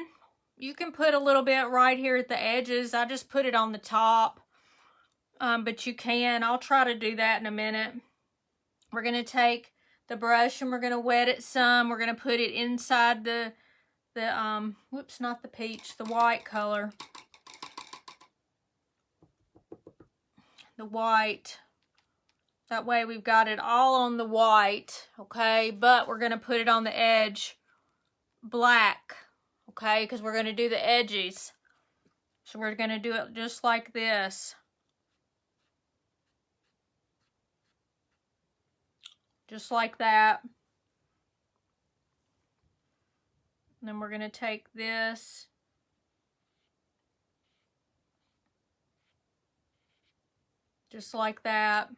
Speaker 1: You can put a little bit right here at the edges. I just put it on the top. But you can. I'll try to do that in a minute. We're going to take the brush and we're going to wet it some. We're going to put it inside the whoops, not the peach, the white color. The white. That way we've got it all on the white, okay? But we're going to put it on the edge black, okay? Because we're going to do the edges. So we're going to do it just like this. Just like that. And then we're going to take this. Just like that.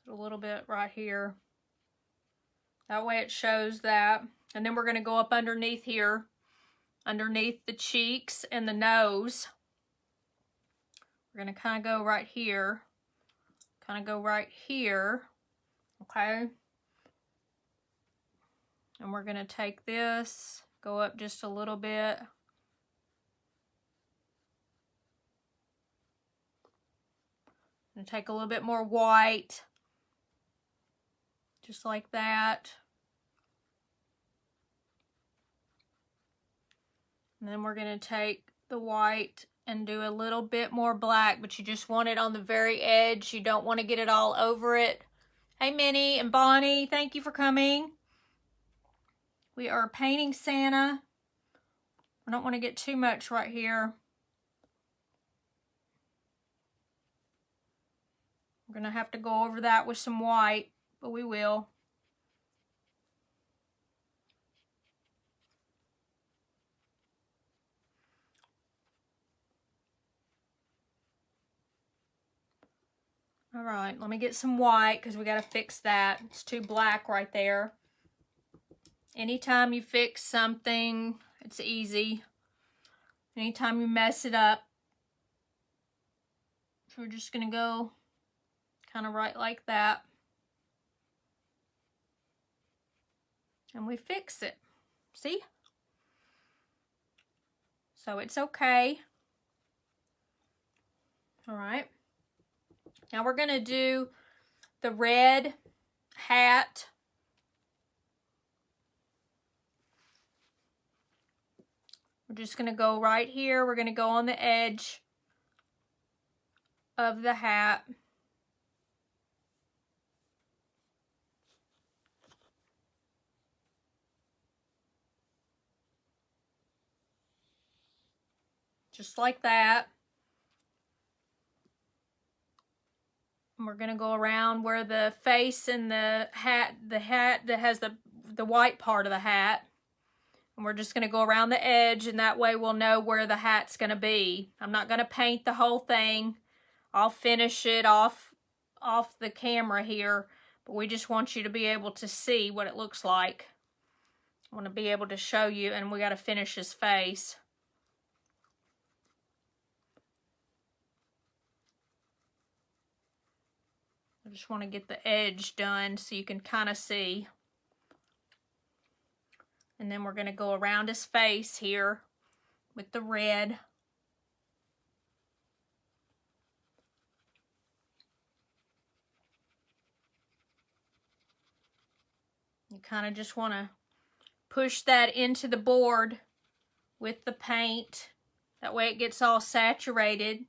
Speaker 1: Put a little bit right here. That way it shows that. And then we're going to go up underneath here. Underneath the cheeks and the nose. We're going to kind of go right here. Kind of go right here. Okay. And we're going to take this. Go up just a little bit. And take a little bit more white. Just like that. And then we're going to take the white and do a little bit more black, but you just want it on the very edge. You don't want to get it all over it. Hey, Minnie and Bonnie, thank you for coming. We are painting Santa. I don't want to get too much right here. We're going to have to go over that with some white, but we will. All right, let me get some white because we got to fix that. It's too black right there. Anytime you fix something, it's easy. Anytime you mess it up, so we're just going to go kind of right like that. And we fix it. See? So it's okay. All right. Now we're going to do the red hat. We're just going to go right here. We're going to go on the edge of the hat. Just like that. And we're going to go around where the face and the hat that has the white part of the hat. And we're just going to go around the edge, and that way we'll know where the hat's going to be. I'm not going to paint the whole thing. I'll finish it off the camera here, but we just want you to be able to see what it looks like. I want to be able to show you, and we got to finish his face. I just want to get the edge done so you can kind of see. And then we're going to go around his face here with the red. You kind of just want to push that into the board with the paint. That way it gets all saturated.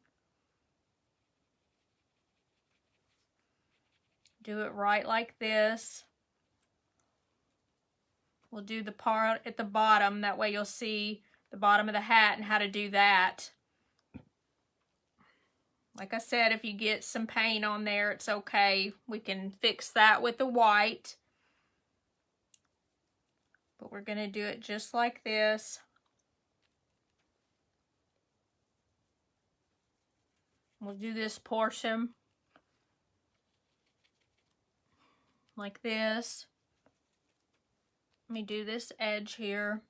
Speaker 1: Do it right like this. We'll do the part at the bottom. That way you'll see the bottom of the hat and how to do that. Like I said, if you get some paint on there, it's okay. We can fix that with the white. But we're going to do it just like this. We'll do this portion like this. Let me do this edge here.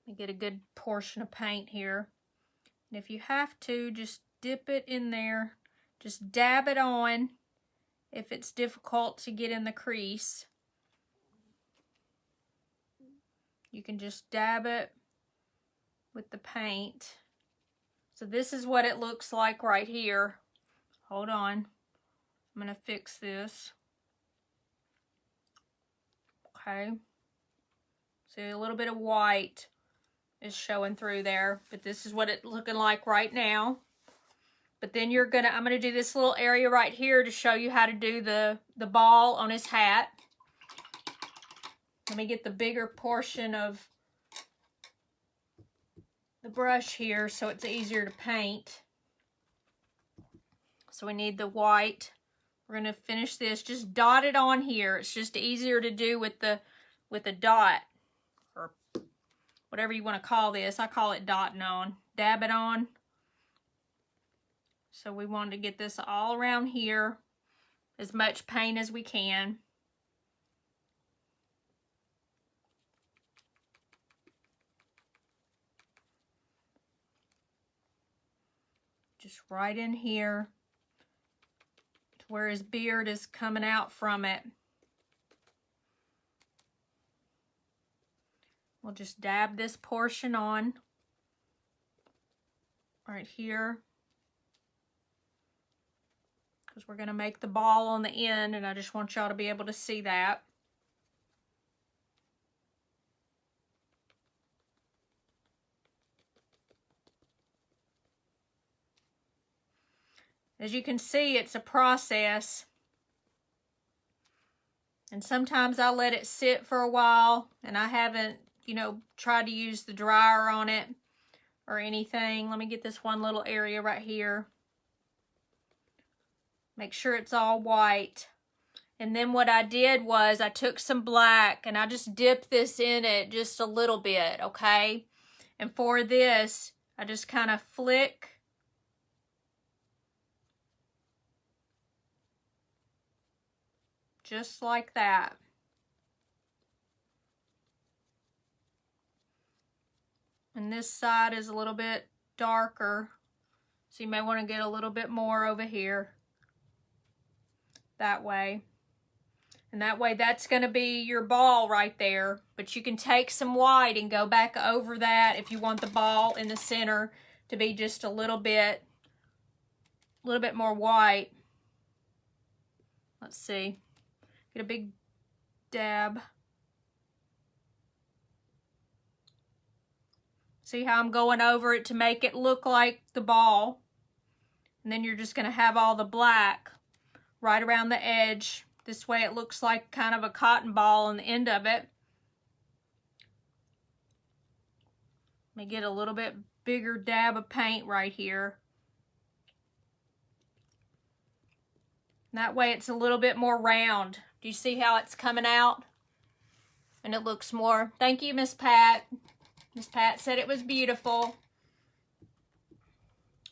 Speaker 1: Let me get a good portion of paint here. And if you have to, just dip it in there. Just dab it on if it's difficult to get in the crease. You can just dab it with the paint. So this is what it looks like right here. Hold on. I'm going to fix this. Okay. See, a little bit of white is showing through there, but this is what it's looking like right now. But then I'm gonna do this little area right here to show you how to do the ball on his hat. Let me get the bigger portion of the brush here so it's easier to paint. So we need the white. We're gonna finish this. Just dot it on here. It's just easier to do with the dot, or whatever you want to call this. I call it dotting on. Dab it on. So we want to get this all around here, as much paint as we can. Just right in here to where his beard is coming out from it. We'll just dab this portion on right here, because we're going to make the ball on the end, and I just want y'all to be able to see that. As you can see, it's a process, and sometimes I let it sit for a while, and I haven't, you know, tried to use the dryer on it or anything. Let me get this one little area right here. Make sure it's all white. And then what I did was I took some black and I just dipped this in it just a little bit, okay? And for this, I just kind of flick just like that. And this side is a little bit darker, so you may want to get a little bit more over here. That way. And that way, that's going to be your ball right there. But you can take some white and go back over that if you want the ball in the center to be just a little bit more white. Let's see. Get a big dab. See how I'm going over it to make it look like the ball? And then you're just going to have all the black right around the edge. This way it looks like kind of a cotton ball on the end of it. Let me get a little bit bigger dab of paint right here. That way it's a little bit more round. Do you see how it's coming out? And it looks more. Thank you, Miss Pat. Miss Pat said it was beautiful.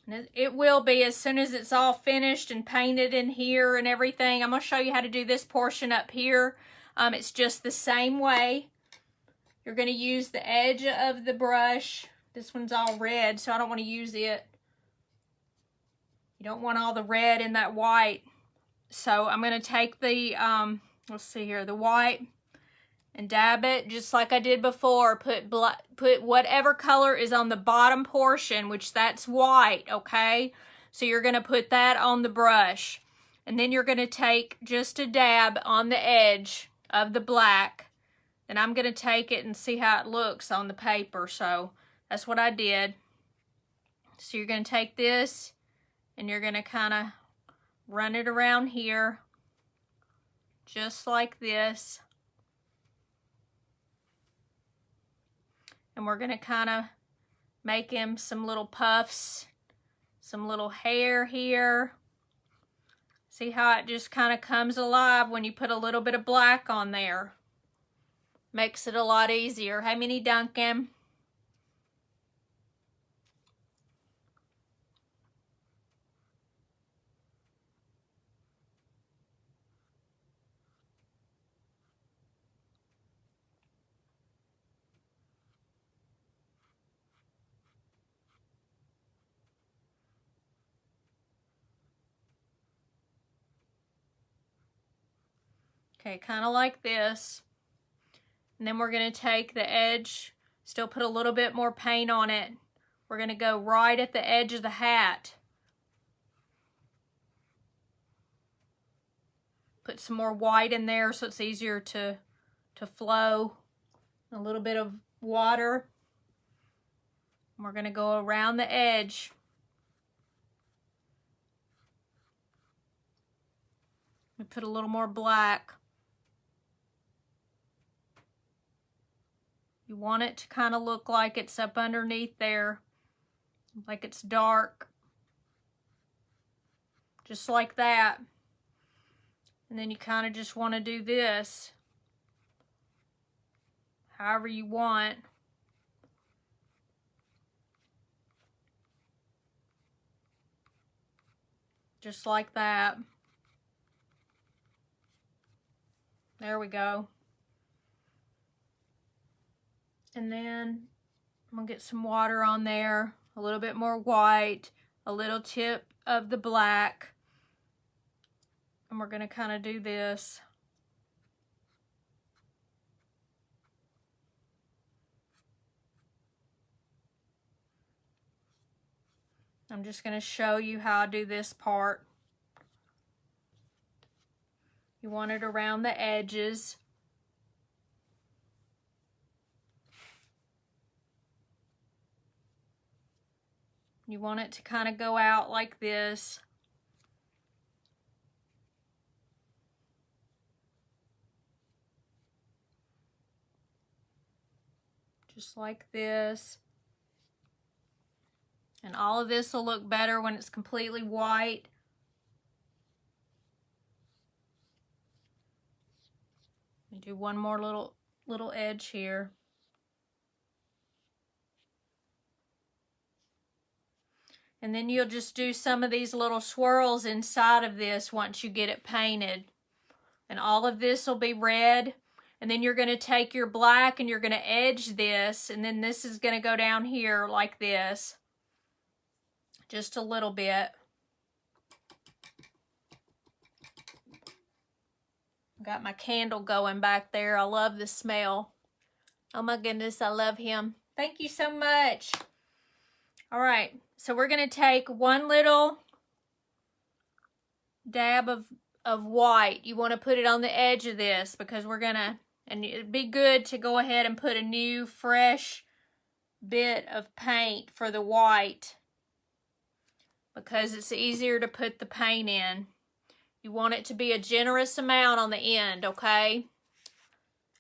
Speaker 1: And it will be as soon as it's all finished and painted in here and everything. I'm going to show you how to do this portion up here. It's just the same way. You're going to use the edge of the brush. This one's all red, so I don't want to use it. You don't want all the red in that white. So I'm going to take the, let's see here, the white and dab it just like I did before. Put whatever color is on the bottom portion, which that's white, okay? So you're going to put that on the brush. And then you're going to take just a dab on the edge of the black. And I'm going to take it and see how it looks on the paper. So that's what I did. So you're going to take this and you're going to kind of run it around here just like this. And we're going to kind of make him some little puffs, some little hair here. See how it just kind of comes alive when you put a little bit of black on there. Makes it a lot easier. Hey, Minnie Duncan. Okay, kind of like this. And then we're going to take the edge, still put a little bit more paint on it. We're going to go right at the edge of the hat. Put some more white in there so it's easier to flow. A little bit of water. And we're going to go around the edge. We put a little more black. You want it to kind of look like it's up underneath there, like it's dark. Just like that. And then you kind of just want to do this however you want. Just like that. There we go. And then I'm going to get some water on there, a little bit more white, a little tip of the black. And we're going to kind of do this. I'm just going to show you how I do this part. You want it around the edges. You want it to kind of go out like this. Just like this. And all of this will look better when it's completely white. Let me do one more little edge here. And then you'll just do some of these little swirls inside of this once you get it painted. And all of this will be red. And then you're going to take your black and you're going to edge this. And then this is going to go down here like this. Just a little bit. Got my candle going back there. I love the smell. Oh my goodness, I love him. Thank you so much. All right, so we're going to take one little dab of white. You want to put it on the edge of this because we're going to, and it'd be good to go ahead and put a new fresh bit of paint for the white because it's easier to put the paint in. You want it to be a generous amount on the end, okay?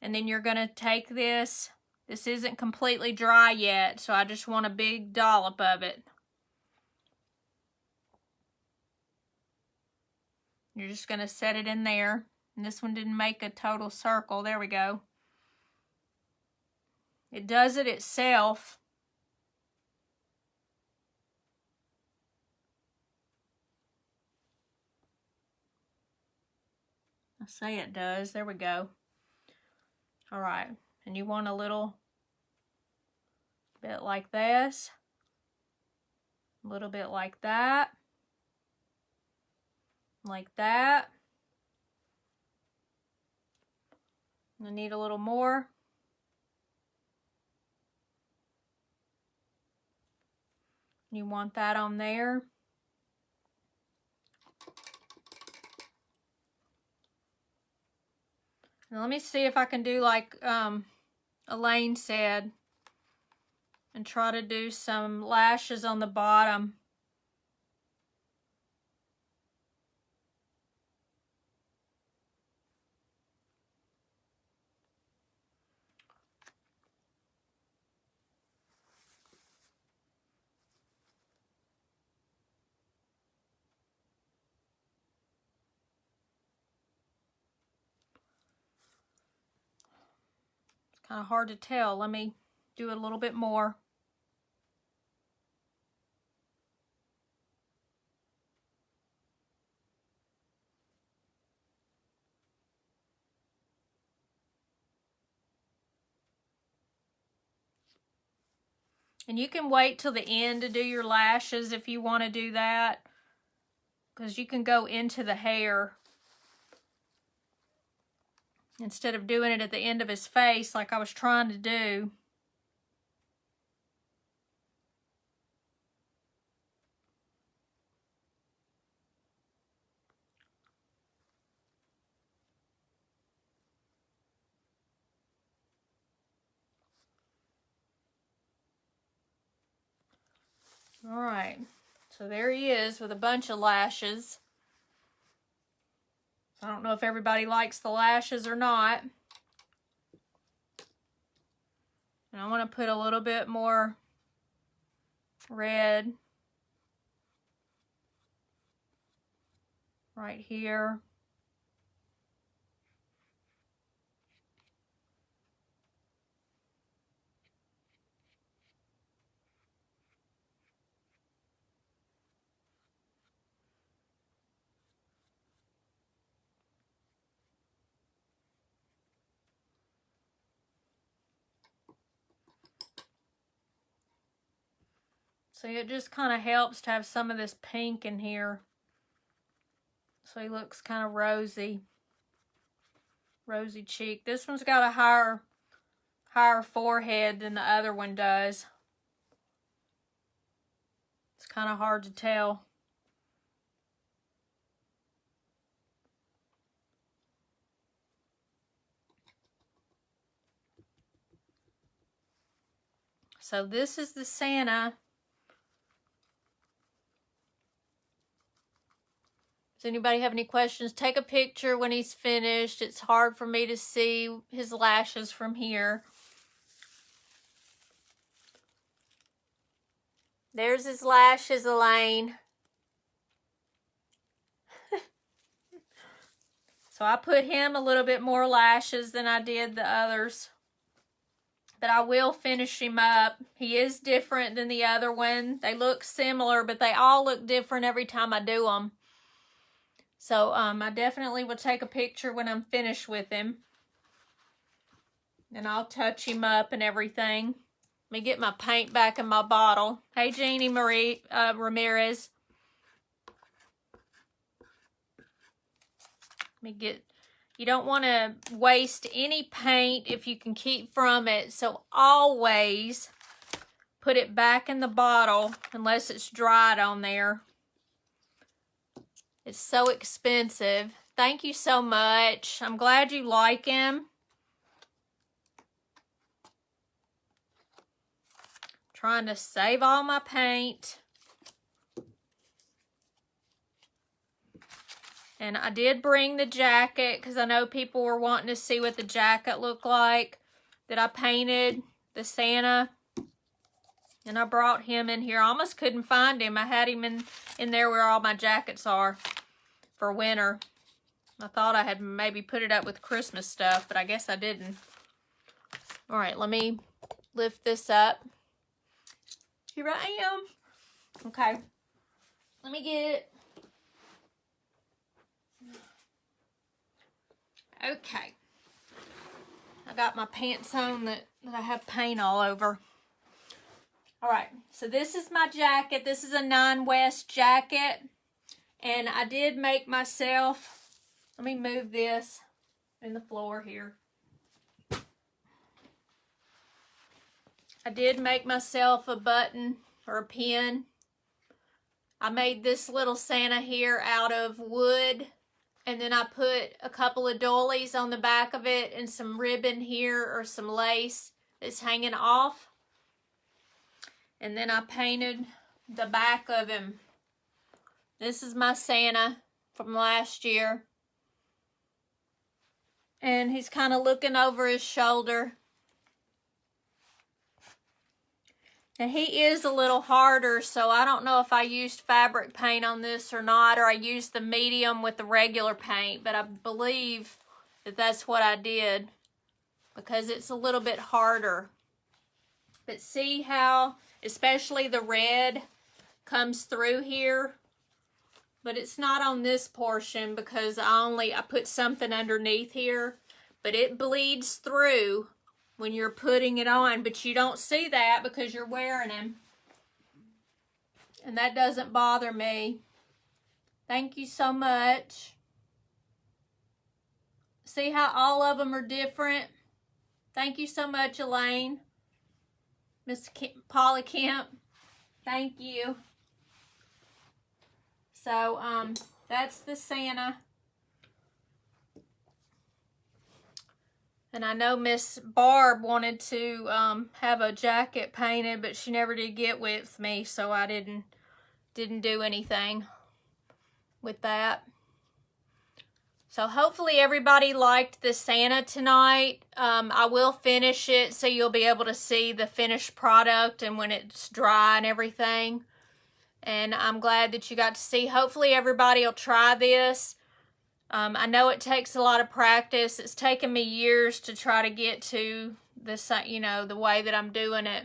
Speaker 1: And then you're going to take this. This isn't completely dry yet, so I just want a big dollop of it. You're just going to set it in there. And this one didn't make a total circle. There we go. It does it itself. I say it does. There we go. All right. And you want a little bit like this. A little bit like that. Like that. I need a little more. You want that on there. Now let me see if I can do like Elaine said and try to do some lashes on the bottom. kind of hard to tell. Let me do it a little bit more. And you can wait till the end to do your lashes if you want to do that, because you can go into the hair instead of doing it at the end of his face like I was trying to do. All right, so there he is with a bunch of lashes. I don't know if everybody likes the lashes or not. And I want to put a little bit more red right here. So it just kind of helps to have some of this pink in here. So he looks kind of rosy cheek. This one's got a higher forehead than the other one does. It's kind of hard to tell. So this is the Santa. Does anybody have any questions? Take a picture when he's finished. It's hard for me to see his lashes from here. There's his lashes, Elaine. So I put him a little bit more lashes than I did the others. But I will finish him up. He is different than the other one. They look similar, but they all look different every time I do them. So I definitely will take a picture when I'm finished with him. And I'll touch him up and everything. Let me get my paint back in my bottle. Hey, Jeannie Marie Ramirez. Let me get... You don't want to waste any paint if you can keep from it. So always put it back in the bottle unless it's dried on there. It's so expensive. Thank you so much. I'm glad you like him. Trying to save all my paint. And I did bring the jacket because I know people were wanting to see what the jacket looked like that I painted, the Santa. And I brought him in here. I almost couldn't find him. I had him in there where all my jackets are for winter. I thought I had maybe put it up with Christmas stuff, but I guess I didn't. All right, let me lift this up. Here I am. Okay. Let me get... Okay. I got my pants on that I have paint all over. Alright, so this is my jacket. This is a 9 West jacket. And I did make myself... Let me move this in the floor here. I did make myself a button or a pin. I made this little Santa here out of wood. And then I put a couple of doilies on the back of it and some ribbon here or some lace that's hanging off. And then I painted the back of him. This is my Santa from last year. And he's kind of looking over his shoulder. And he is a little harder, so I don't know if I used fabric paint on this or not, or I used the medium with the regular paint, but I believe that that's what I did. because it's a little bit harder. But see how, especially the red comes through here, but it's not on this portion because I put something underneath here, but it bleeds through when you're putting it on, but you don't see that because you're wearing them. And that doesn't bother me. Thank you so much. See how all of them are different? Thank you so much, Elaine. Miss Polly Kemp, thank you. So, that's the Santa. And I know Miss Barb wanted to have a jacket painted, but she never did get with me, so I didn't do anything with that. So hopefully everybody liked the Santa tonight. I will finish it so you'll be able to see the finished product and when it's dry and everything. And I'm glad that you got to see. Hopefully everybody will try this. I know it takes a lot of practice. It's taken me years to try to get to this, you know, the way that I'm doing it.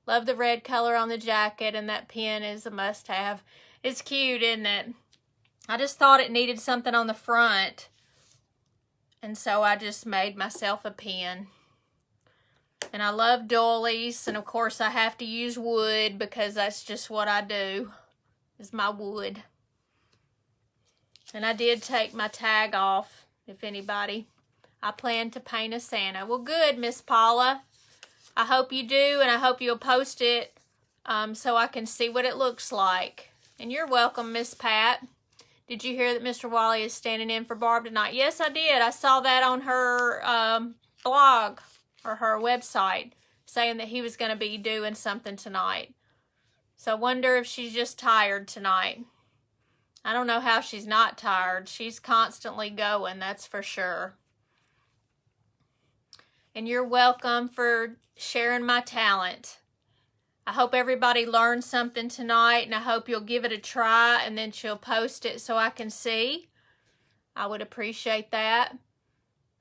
Speaker 1: Love the red color on the jacket, and that pin is a must-have. It's cute, isn't it? I just thought it needed something on the front, and so I just made myself a pin. And I love doilies, and of course I have to use wood because that's just what I do, is my wood. And I did take my tag off, if anybody. I plan to paint a Santa. Well, good, Miss Paula. I hope you do, and I hope you'll post it so I can see what it looks like. And you're welcome, Miss Pat. Did you hear that Mr. Wally is standing in for Barb tonight? Yes, I did. I saw that on her blog or her website saying that he was going to be doing something tonight. So I wonder if she's just tired tonight. I don't know how she's not tired. She's constantly going, that's for sure. And you're welcome for sharing my talent. I hope everybody learned something tonight, and I hope you'll give it a try, and then she'll post it so I can see. I would appreciate that.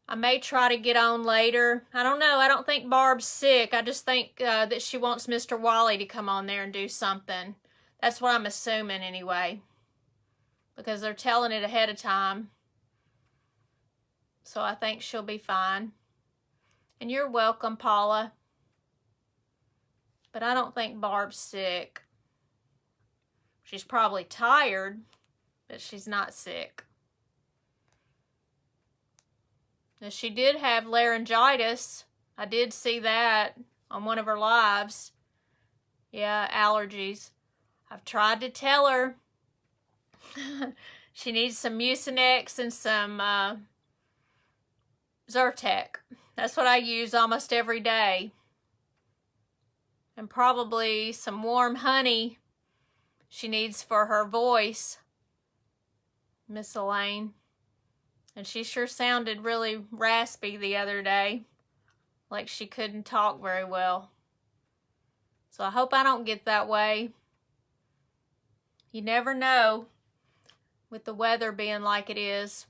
Speaker 1: I may try to get on later. I don't know. I don't think Barb's sick. I just think that she wants Mr. Wally to come on there and do something. That's what I'm assuming anyway, because they're telling it ahead of time. So I think she'll be fine. And you're welcome, Paula. But I don't think Barb's sick. She's probably tired, but she's not sick. Now, she did have laryngitis. I did see that on one of her lives. Yeah, allergies. I've tried to tell her she needs some Mucinex and some Zyrtec. That's what I use almost every day. And probably some warm honey she needs for her voice, Miss Elaine. And she sure sounded really raspy the other day, like she couldn't talk very well. So I hope I don't get that way. You never know with the weather being like it is.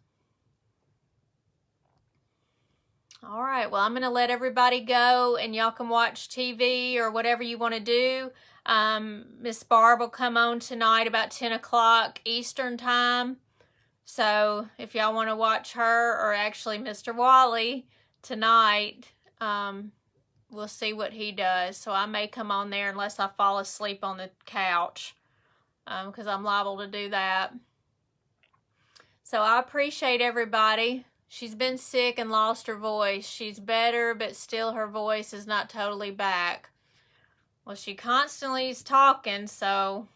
Speaker 1: All right, well, I'm going to let everybody go, and y'all can watch TV or whatever you want to do. Miss Barb will come on tonight about 10 o'clock Eastern time. So if y'all want to watch her, or actually Mr. Wally tonight, we'll see what he does. So I may come on there unless I fall asleep on the couch, because I'm liable to do that. So I appreciate everybody. She's been sick and lost her voice. She's better, but still her voice is not totally back. Well, she constantly is talking, so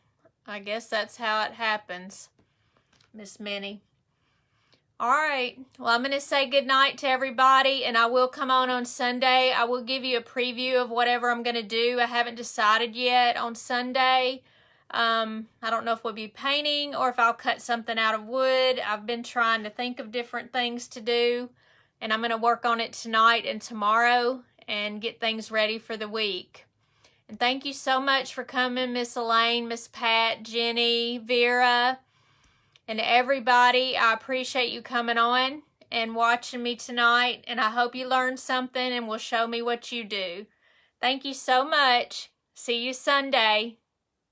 Speaker 1: I guess that's how it happens, Miss Minnie. All right. Well, I'm going to say goodnight to everybody, and I will come on Sunday. I will give you a preview of whatever I'm going to do. I haven't decided yet on Sunday. I don't know if we'll be painting or if I'll cut something out of wood. I've been trying to think of different things to do, and I'm going to work on it tonight and tomorrow and get things ready for the week. And thank you so much for coming, Miss Elaine, Miss Pat, Jenny, Vera, and everybody. I appreciate you coming on, and watching me tonight, and I hope you learned something and will show me what you do. Thank you so much. See you Sunday.